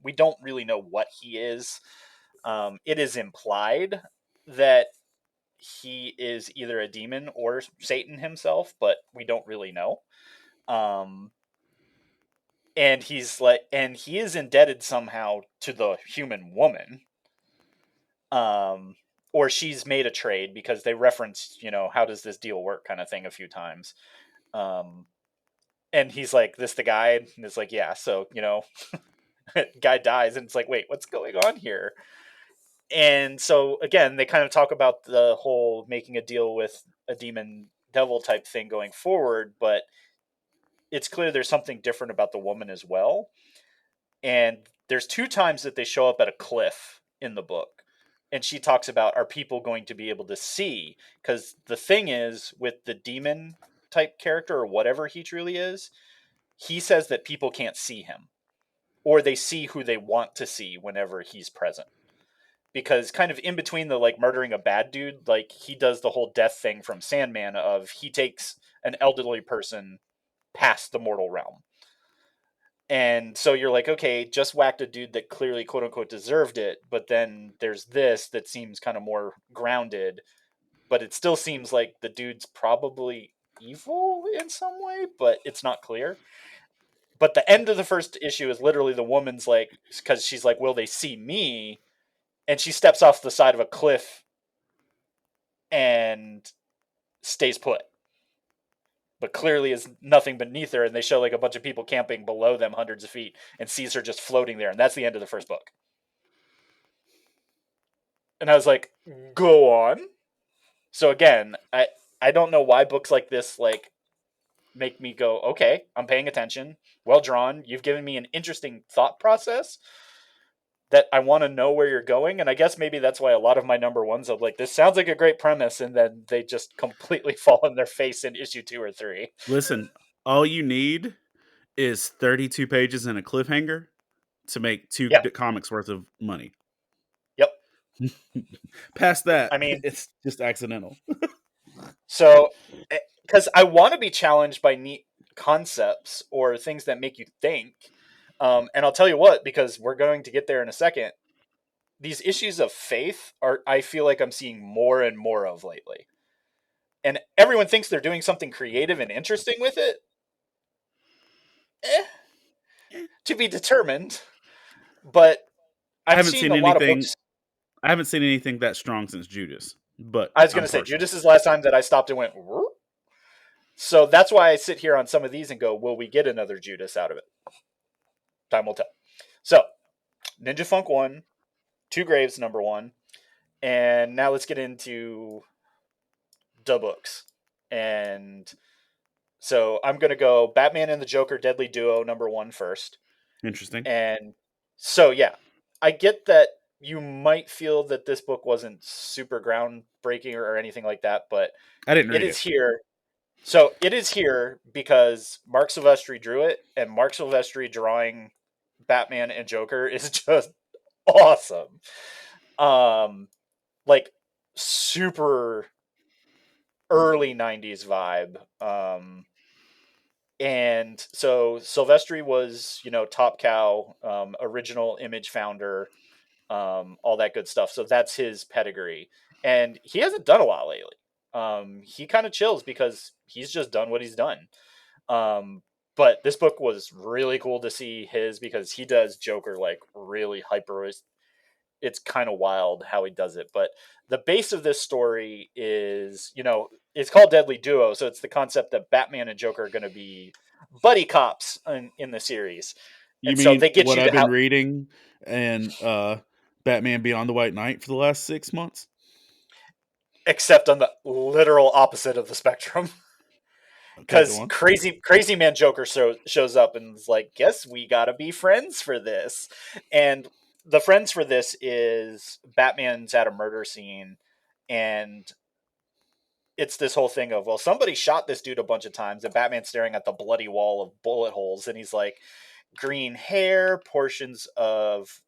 We don't really know what he is. It is implied that he is either a demon or Satan himself, but we don't really know. And he is indebted somehow to the human woman, or she's made a trade, because they reference, how does this deal work kind of thing a few times. And he's like, this the guy, and it's like, yeah. So guy dies, and it's like, wait, what's going on here? And so again, they kind of talk about the whole making a deal with a demon devil type thing going forward, but it's clear there's something different about the woman as well. And there's 2 times that they show up at a cliff in the book. And she talks about, are people going to be able to see? Because the thing is, with the demon type character, or whatever he truly is, he says that people can't see him. Or they see who they want to see whenever he's present. Because kind of in between the like murdering a bad dude, like he does the whole death thing from Sandman of he takes an elderly person past the mortal realm. And so you're like, okay, just whacked a dude that clearly quote unquote deserved it, but then there's this that seems kind of more grounded, but it still seems like the dude's probably evil in some way, but it's not clear. But the end of the first issue is literally the woman's like, because she's like, will they see me? And she steps off the side of a cliff and stays put, but clearly is nothing beneath her, and they show like a bunch of people camping below them hundreds of feet, and sees her just floating there, and that's the end of the first book. And I was like, go on. So again, I don't know why books like this like make me go, okay, I'm paying attention, well drawn, you've given me an interesting thought process that I want to know where you're going. And I guess maybe that's why a lot of my number 1s are like, this sounds like a great premise, and then they just completely fall on their face in issue 2 or 3. Listen, all you need is 32 pages and a cliffhanger to make 2 Yeah. comics worth of money. Yep. Past that, I mean, it's just accidental. So, because I want to be challenged by neat concepts or things that make you think. And I'll tell you what, because we're going to get there in a second, these issues of faith I feel like I'm seeing more and more of lately. And everyone thinks they're doing something creative and interesting with it. To be determined. But I'm seeing a lot of books. I haven't seen anything that strong since Judas. But I was going to say, Judas is the last time that I stopped and went, whoop. So that's why I sit here on some of these and go, will we get another Judas out of it? Time will tell. So, Ninja Funk 1, Two Graves number 1, and now let's get into the books. And so I'm going to go Batman and the Joker Deadly Duo number 1 first. Interesting. And so, yeah, I get that you might feel that this book wasn't super groundbreaking or anything like that, but I didn't it read is it. here. So it is here because Mark Silvestri drew it, and Mark Silvestri drawing Batman and Joker is just awesome. Like super early 90s vibe. And so Silvestri was, Top Cow, original Image founder, all that good stuff. So that's his pedigree. And he hasn't done a lot lately. He kind of chills because he's just done what he's done. But this book was really cool to see his because he does Joker like really hyper. It's kind of wild how he does it. But the base of this story is, it's called Deadly Duo. So it's the concept that Batman and Joker are going to be buddy cops in the series. You And so mean they get what you I've to been how reading and Batman Beyond the White Knight for the last 6 months? except on the literal opposite of the spectrum. Okay, go Because on. crazy man Joker shows up and is like, guess we gotta be friends for this. And the friends for this is Batman's at a murder scene, and it's this whole thing of, well, somebody shot this dude a bunch of times, and Batman's staring at the bloody wall of bullet holes, and he's like, green hair, portions of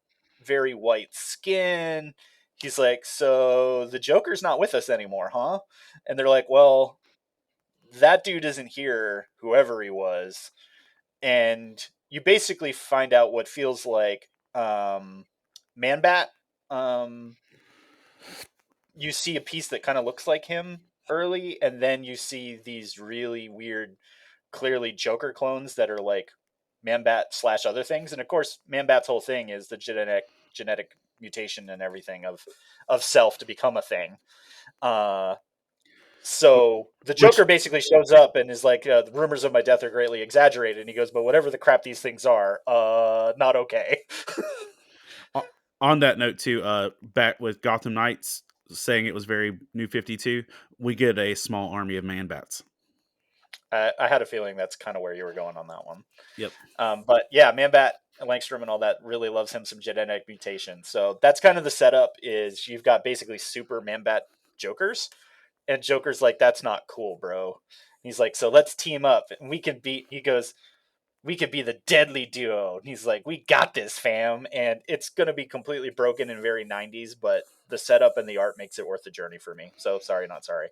very white skin. He's like, so the Joker's not with us anymore, huh? And they're like, well, that dude isn't here, whoever he was. And you basically find out what feels like Man Bat. Um, you see a piece that kind of looks like him early, and then you see these really weird, clearly Joker clones that are like Man Bat slash other things. And of course, Man Bat's whole thing is the genetic mutation and everything of self to become a thing. Uh, So the Which Joker basically shows up and is like, "The rumors of my death are greatly exaggerated." And he goes, "But whatever the crap these things are, not okay." on that note too, back with Gotham Knights saying it was very New 52, we get a small army of man bats. I had a feeling that's kind of where you were going on that one. Yep. But yeah, Man-Bat, Langstrom, and all that really loves him some genetic mutation. So that's kind of the setup. Is you've got basically super Man-Bat Jokers, and Joker's like, "That's not cool, bro." He's like, "So let's team up, and we can beat." He goes, "We could be the deadly duo." And he's like, "We got this, fam." And it's going to be completely broken and very 90s, but the setup and the art makes it worth the journey for me. So sorry, not sorry.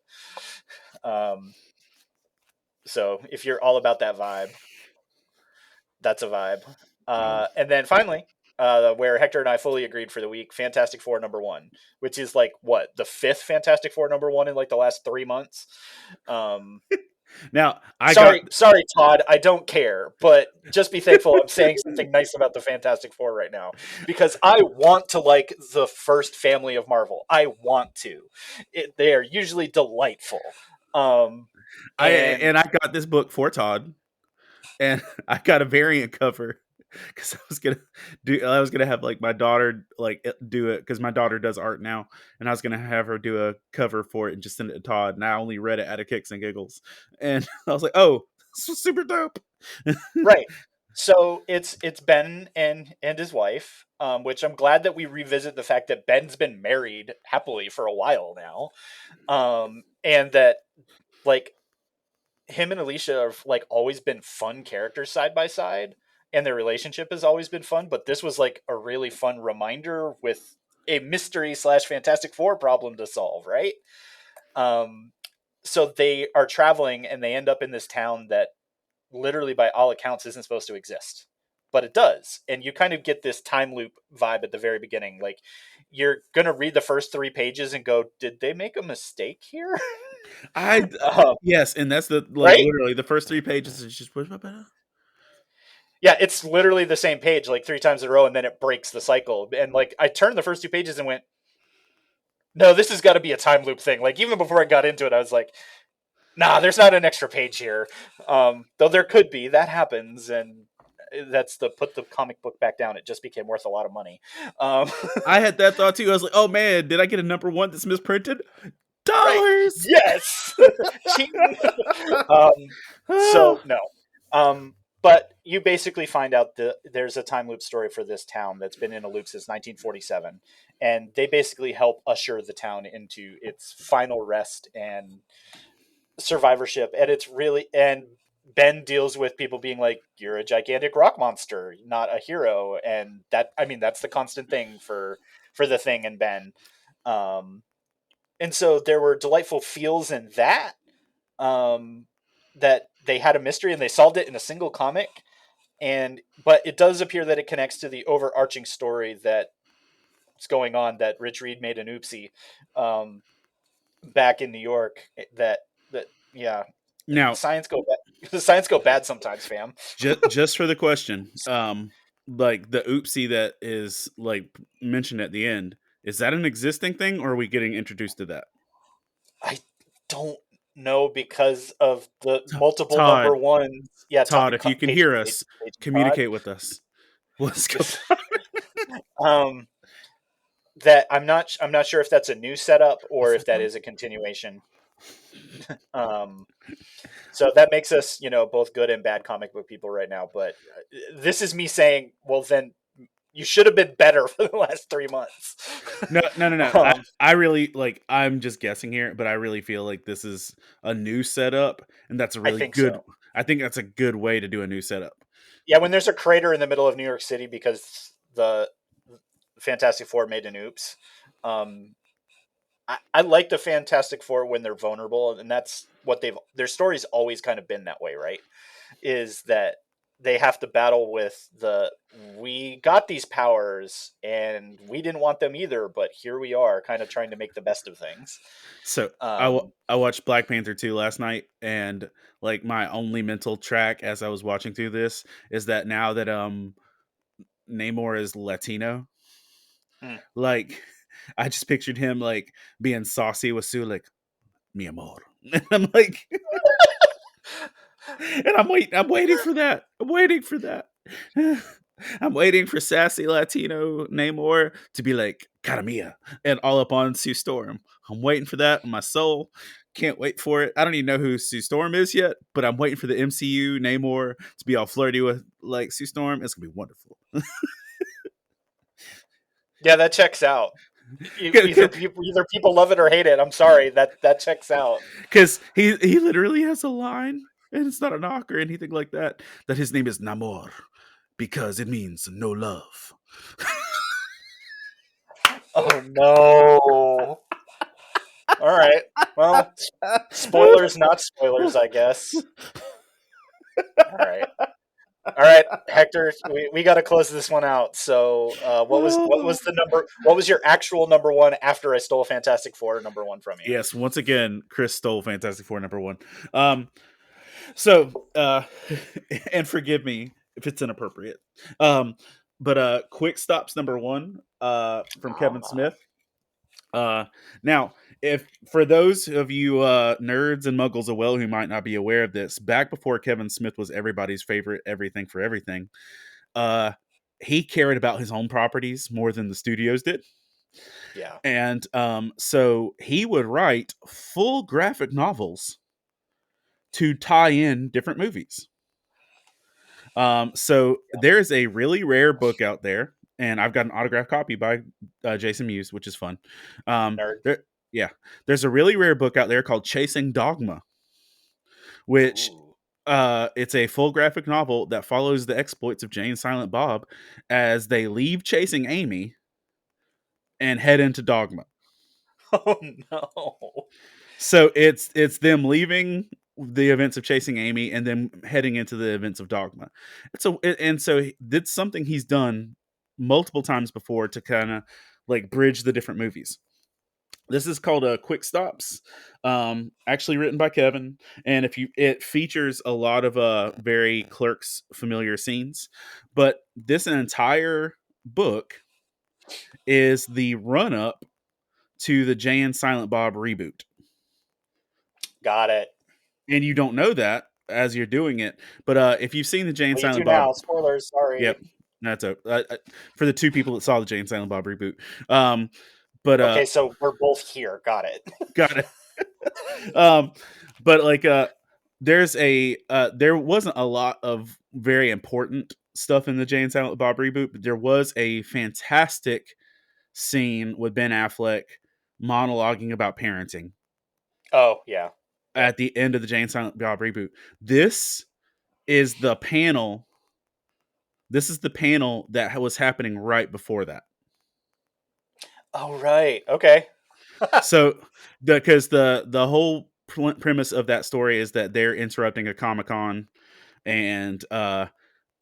So if you're all about that vibe, that's a vibe. And then finally, where Hector and I fully agreed for the week, Fantastic Four number 1, which is like what, the 5th Fantastic Four number 1 in like the last 3 months. Now I got Sorry, Todd. I don't care, but just be thankful I'm saying something nice about the Fantastic Four right now because I want to like the first family of Marvel. I want to. They are usually delightful. And I got this book for Todd, and I got a variant cover because I was gonna have like my daughter like do it because my daughter does art now, and I was gonna have her do a cover for it and just send it to Todd. And I only read it out of kicks and giggles, and I was like, "Oh, this was super dope." right. So it's Ben and his wife, which I'm glad that we revisit the fact that Ben's been married happily for a while now, and that like him and Alicia have like always been fun characters side by side, and their relationship has always been fun. But this was like a really fun reminder with a mystery slash Fantastic Four problem to solve, right? Um, so they are traveling and they end up in this town that literally by all accounts isn't supposed to exist, but it does. And you kind of get this time loop vibe at the very beginning. Like you're going to read the first 3 pages and go, did they make a mistake here? I um, Yes, and that's the like right. literally the first 3 pages is just Yeah, it's literally the same page like 3 times in a row, and then it breaks the cycle. And like I turned the first 2 pages and went, no, this has got to be a time loop thing. Like even before I got into it, I was like, Nah, there's not an extra page here. Though there could be. That happens, and that's the put the comic book back down. It just became worth a lot of money. Um, I had that thought too. I was like, oh man, did I get a number one that's misprinted? right? Dollars. Yes. Cheating. um, so no. Um, but you basically find out that there's a time loop story for this town that's been in a loop since 1947, and they basically help usher the town into its final rest and survivorship. And it's really and Ben deals with people being like, "You're a gigantic rock monster, not a hero," and that I mean that's the constant thing for the Thing and Ben. Um, and so there were delightful feels in that um, that they had a mystery and they solved it in a single comic. And but it does appear that it connects to the overarching story that's going on, that Rich Reed made an oopsie um, back in New York. That yeah, Now, science go bad. Science go bad sometimes, fam. just for the question, like the oopsie that is like mentioned at the end, is that an existing thing, or are we getting introduced to that? I don't know because of the multiple number Todd, ones. Yeah, Todd, if you can page, hear page, us, page Todd. communicate with us. Let's go. um, that I'm not sure if that's a new setup or Is if that that right? is a continuation. Um, so that makes us, both good and bad comic book people right now. But this is me saying, well, then you should have been better for the last 3 months. No, no, no, no. I, um, I really like. I'm just guessing here, but I really feel like this is a new setup, and that's a I really think good. so. I think that's a good way to do a new setup. Yeah, when there's a crater in the middle of New York City because the Fantastic Four made an oops. Um, I like the Fantastic Four when they're vulnerable, and that's what their story's always kind of been that way, right? Is that they have to battle with we got these powers and we didn't want them either, but here we are, kind of trying to make the best of things. So Um, I watched Black Panther 2 last night, and like my only mental track as I was watching through this is that now that Namor is Latino, mm. like I just pictured him like being saucy with Sue, like mi amor, and I'm like, and I'm waiting for that. I'm waiting for that. I'm waiting for sassy Latino Namor to be like Caramia and all up on Sue Storm. I'm waiting for that in my soul. Can't wait for it. I don't even know who Sue Storm is yet, but I'm waiting for the MCU Namor to be all flirty with like Sue Storm. It's gonna be wonderful. Yeah, that checks out. Because Either people love it or hate it. I'm sorry, that checks out. he literally has a line, and it's not a knock or anything like that. That his name is Namor because it means no love. Oh no! All right, well, spoilers, not spoilers, I guess. All right. All right, Hector, we got to close this one out. So, what was your actual number one after I stole Fantastic Four number one from you? Yes, once again, Chris stole Fantastic Four number one. Um, so, and forgive me if it's inappropriate. Um, but Quick Stops number one from Oh, Kevin Smith. Now, if for those of you nerds and muggles as well who might not be aware of this, back before Kevin Smith was everybody's favorite everything for everything, uh, he cared about his own properties more than the studios did. yeah. And so he would write full graphic novels to tie in different movies. So there's a really rare book out there, and I've got an autographed copy by Jason Mewes, which is fun. Nerd. Yeah, there's a really rare book out there called Chasing Dogma, which Ooh. it's a full graphic novel that follows the exploits of Jay and Silent Bob as they leave chasing Amy and head into Dogma. Oh no. So it's them leaving the events of Chasing Amy and then heading into the events of Dogma. And so that's something he's done multiple times before to kind of like bridge the different movies. This is called Quick Stops, actually written by Kevin, and it features a lot of very Clerks familiar scenes, but this entire book is the run up to the Jay and Silent Bob reboot. Got it. and you don't know that as you're doing it. But if you've seen the Jay and Well, you do Silent Bob, now. Spoilers. Sorry. yep, that's a for the two people that saw the Jay and Silent Bob reboot. Um, but Okay, so we're both here. Got it. got it. um, but like there wasn't a lot of very important stuff in the Jay and Silent Bob reboot, but there was a fantastic scene with Ben Affleck monologuing about parenting Oh yeah. Yep. at the end of the Jay and Silent Bob reboot. This is the panel. This is the panel that was happening right before that. Oh right. Okay. So, because the whole premise of that story is that they're interrupting a Comic Con, and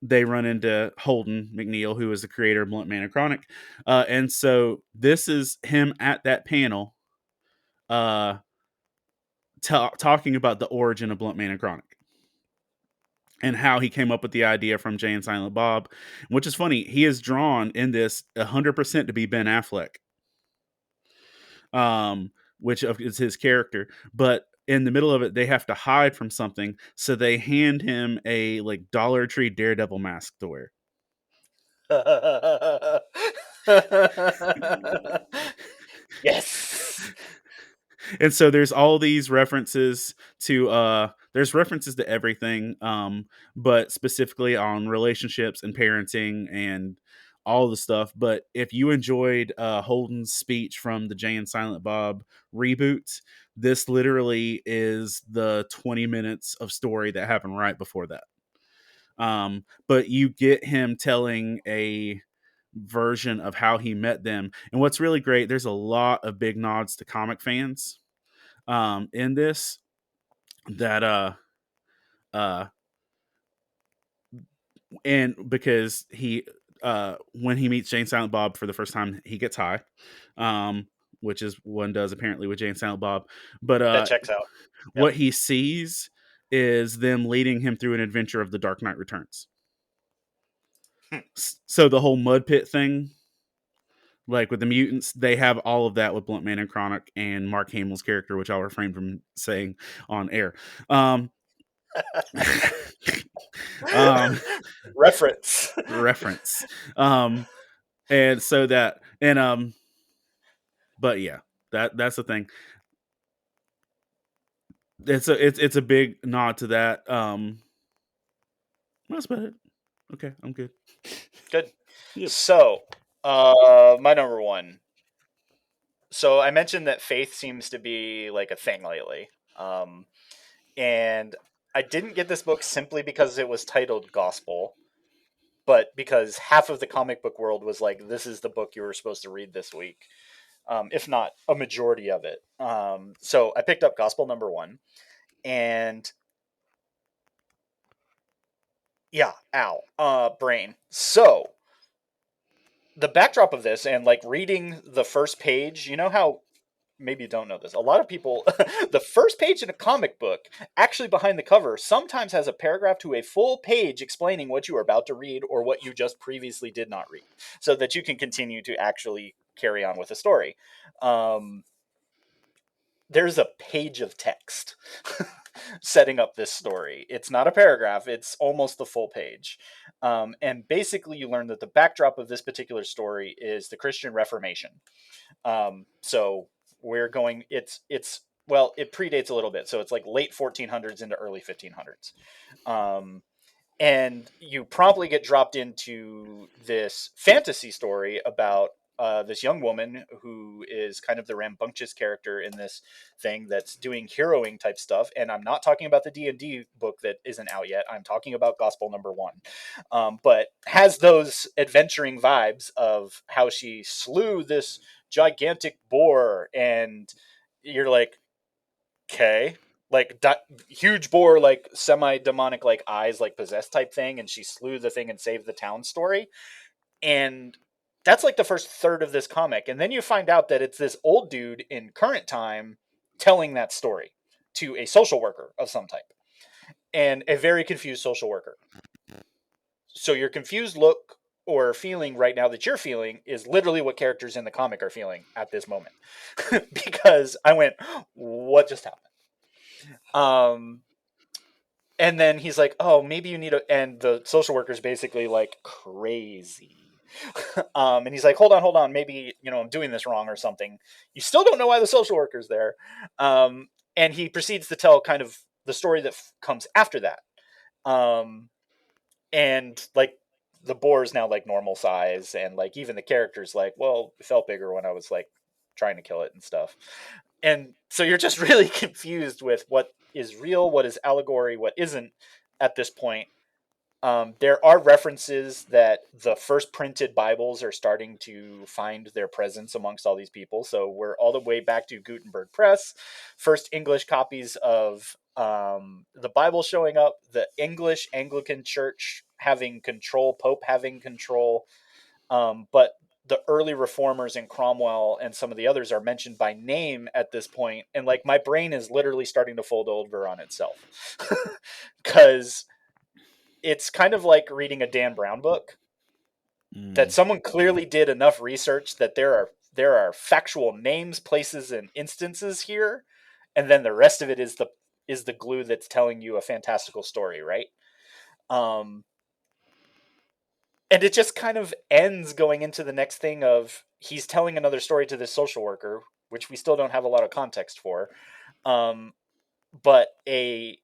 they run into Holden McNeil, who is the creator of Blunt Man and Chronic, and so this is him at that panel, uh, talking about the origin of Blunt Man and Chronic. And how he came up with the idea from Jay and Silent Bob, which is funny. He is drawn in this 100% to be Ben Affleck, which is his character. But in the middle of it, they have to hide from something, so they hand him a like Dollar Tree Daredevil mask to wear. Yes. And so there's all these references to there's references to everything, but specifically on relationships and parenting and all the stuff. But if you enjoyed Holden's speech from the Jay and Silent Bob reboot, this literally is the 20 minutes of story that happened right before that. But you get him telling a version of how he met them. And what's really great, there's a lot of big nods to comic fans in this, that uh and because he when he meets Jane Silent Bob for the first time, he gets high, which is one does apparently with Jane Silent Bob. But That checks out. Yep. what he sees is them leading him through an adventure of the Dark Knight Returns. So the whole mud pit thing, like with the mutants, they have all of that with Blunt Man and Chronic and Mark Hamill's character, which I'll refrain from saying on air. Um, Reference. reference. And so that, and but yeah, that's the thing. It's a big nod to that. That's about it. Okay, I'm good. Good. Yep. So, my number one. So I mentioned that faith seems to be like a thing lately. And I didn't get this book simply because it was titled Gospel, but because half of the comic book world was like, this is the book you were supposed to read this week, if not a majority of it. So I picked up Gospel number one, and yeah, brain. So the backdrop of this, and like reading the first page, you know how maybe you don't know this. A lot of people, the first page in a comic book, actually behind the cover, sometimes has a paragraph to a full page explaining what you are about to read or what you just previously did not read, so that you can continue to actually carry on with the story. There's a page of text setting up this story. It's not a paragraph, it's almost the full page. And basically, you learn that the backdrop of this particular story is the Christian Reformation. So we're going, well, it predates a little bit. So it's like late 1400s into early 1500s. And you promptly get dropped into this fantasy story about this young woman who is kind of the rambunctious character in this thing that's doing heroing type stuff. And I'm not talking about the D&D book that isn't out yet. I'm talking about Gospel number one, but has those adventuring vibes of how she slew this gigantic boar, and you're like, okay, like huge boar, like semi demonic, like eyes, like possessed type thing, and she slew the thing and saved the town story. And that's like the first third of this comic, and then you find out that it's this old dude in current time telling that story to a social worker of some type, and a very confused social worker. So your confused look or feeling right now that you're feeling is literally what characters in the comic are feeling at this moment. Because I went, what just happened? And then he's like, oh, maybe you need and the social worker's basically like, crazy. And he's like, hold on, maybe, I'm doing this wrong or something. You still don't know why the social worker's there. And he proceeds to tell kind of the story that comes after that. And like the boar is now like normal size, and like even the character's like, well, it felt bigger when I was like trying to kill it and stuff. And so you're just really confused with what is real, what is allegory, what isn't at this point. There are references that the first printed Bibles are starting to find their presence amongst all these people. So we're all the way back to Gutenberg Press, first English copies of the Bible showing up, the English Anglican Church having control, Pope having control. But the early reformers and Cromwell and some of the others are mentioned by name at this point. And like my brain is literally starting to fold over on itself because it's kind of like reading a Dan Brown book that someone clearly did enough research that there are factual names, places, and instances here, and then the rest of it is the glue that's telling you a fantastical story, right? And it just kind of ends going into the next thing of he's telling another story to this social worker, which we still don't have a lot of context for, but a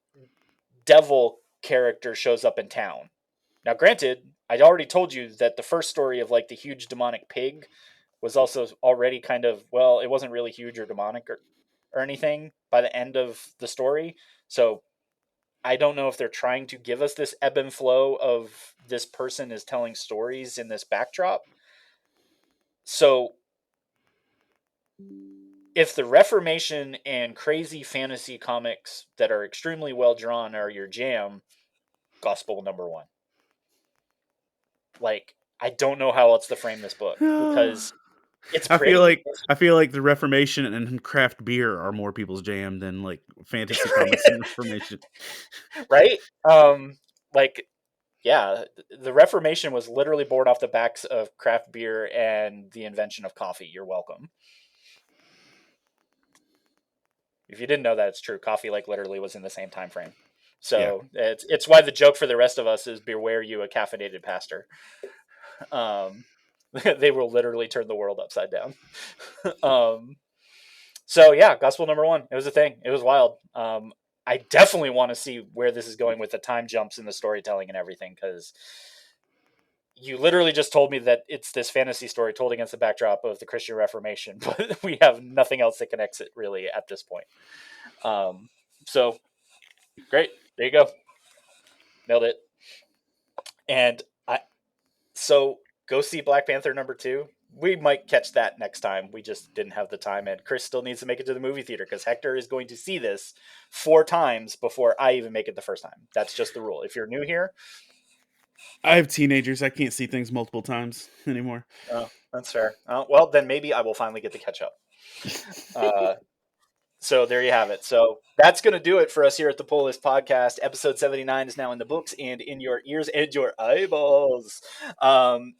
devil character shows up in town. Now, granted, I'd already told you that the first story of like the huge demonic pig was also already kind of, well, it wasn't really huge or demonic or anything by the end of the story. So I don't know if they're trying to give us this ebb and flow of this person is telling stories in this backdrop. So if the Reformation and crazy fantasy comics that are extremely well drawn are your jam, Gospel number 1. Like, I don't know how else to frame this book because it's pretty. I feel like the Reformation and craft beer are more people's jam than like fantasy comics and Reformation. Right? Like, yeah, the Reformation was literally born off the backs of craft beer and the invention of coffee. You're welcome. If you didn't know that, it's true. Coffee, like, literally was in the same time frame. So yeah. It's why the joke for the rest of us is beware you a caffeinated pastor. They will literally turn the world upside down. So yeah, Gospel number 1. It was a thing. It was wild. I definitely want to see where this is going with the time jumps and the storytelling and everything, because you literally just told me that it's this fantasy story told against the backdrop of the Christian Reformation, but we have nothing else that connects it really at this point. So great. There you go. Nailed it. And so go see Black Panther number 2. We might catch that next time. We just didn't have the time, and Chris still needs to make it to the movie theater because Hector is going to see this 4 times before I even make it the first time. That's just the rule. If you're new here, I have teenagers. I can't see things multiple times anymore. Oh, that's fair. Well, then maybe I will finally get to catch up. So there you have it. So that's going to do it for us here at the Pull List Podcast. Episode 79 is now in the books and in your ears and your eyeballs.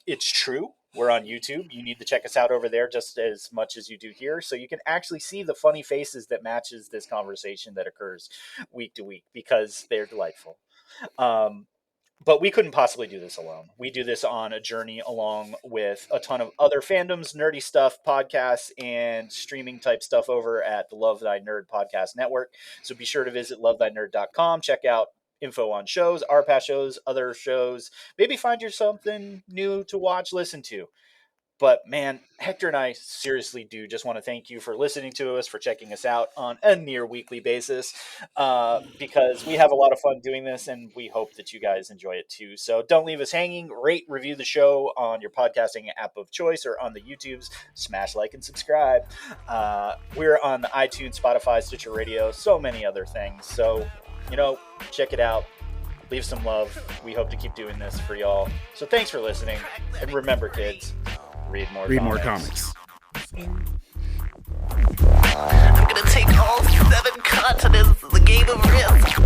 It's true. We're on YouTube. You need to check us out over there just as much as you do here, so you can actually see the funny faces that matches this conversation that occurs week to week, because they're delightful. But we couldn't possibly do this alone. We do this on a journey along with a ton of other fandoms, nerdy stuff, podcasts, and streaming type stuff over at the Love Thy Nerd Podcast Network. So be sure to visit lovethynerd.com. Check out info on shows, our past shows, other shows. Maybe find you something new to watch, listen to. But man, Hector and I seriously do just want to thank you for listening to us, for checking us out on a near weekly basis, because we have a lot of fun doing this, and we hope that you guys enjoy it too. So don't leave us hanging. Rate, review the show on your podcasting app of choice or on the YouTubes. Smash like and subscribe. We're on the iTunes, Spotify, Stitcher Radio, so many other things. So, check it out. Leave some love. We hope to keep doing this for y'all. So thanks for listening. And remember, kids, read more comics. I'm gonna take all 7 continents as a game of risk.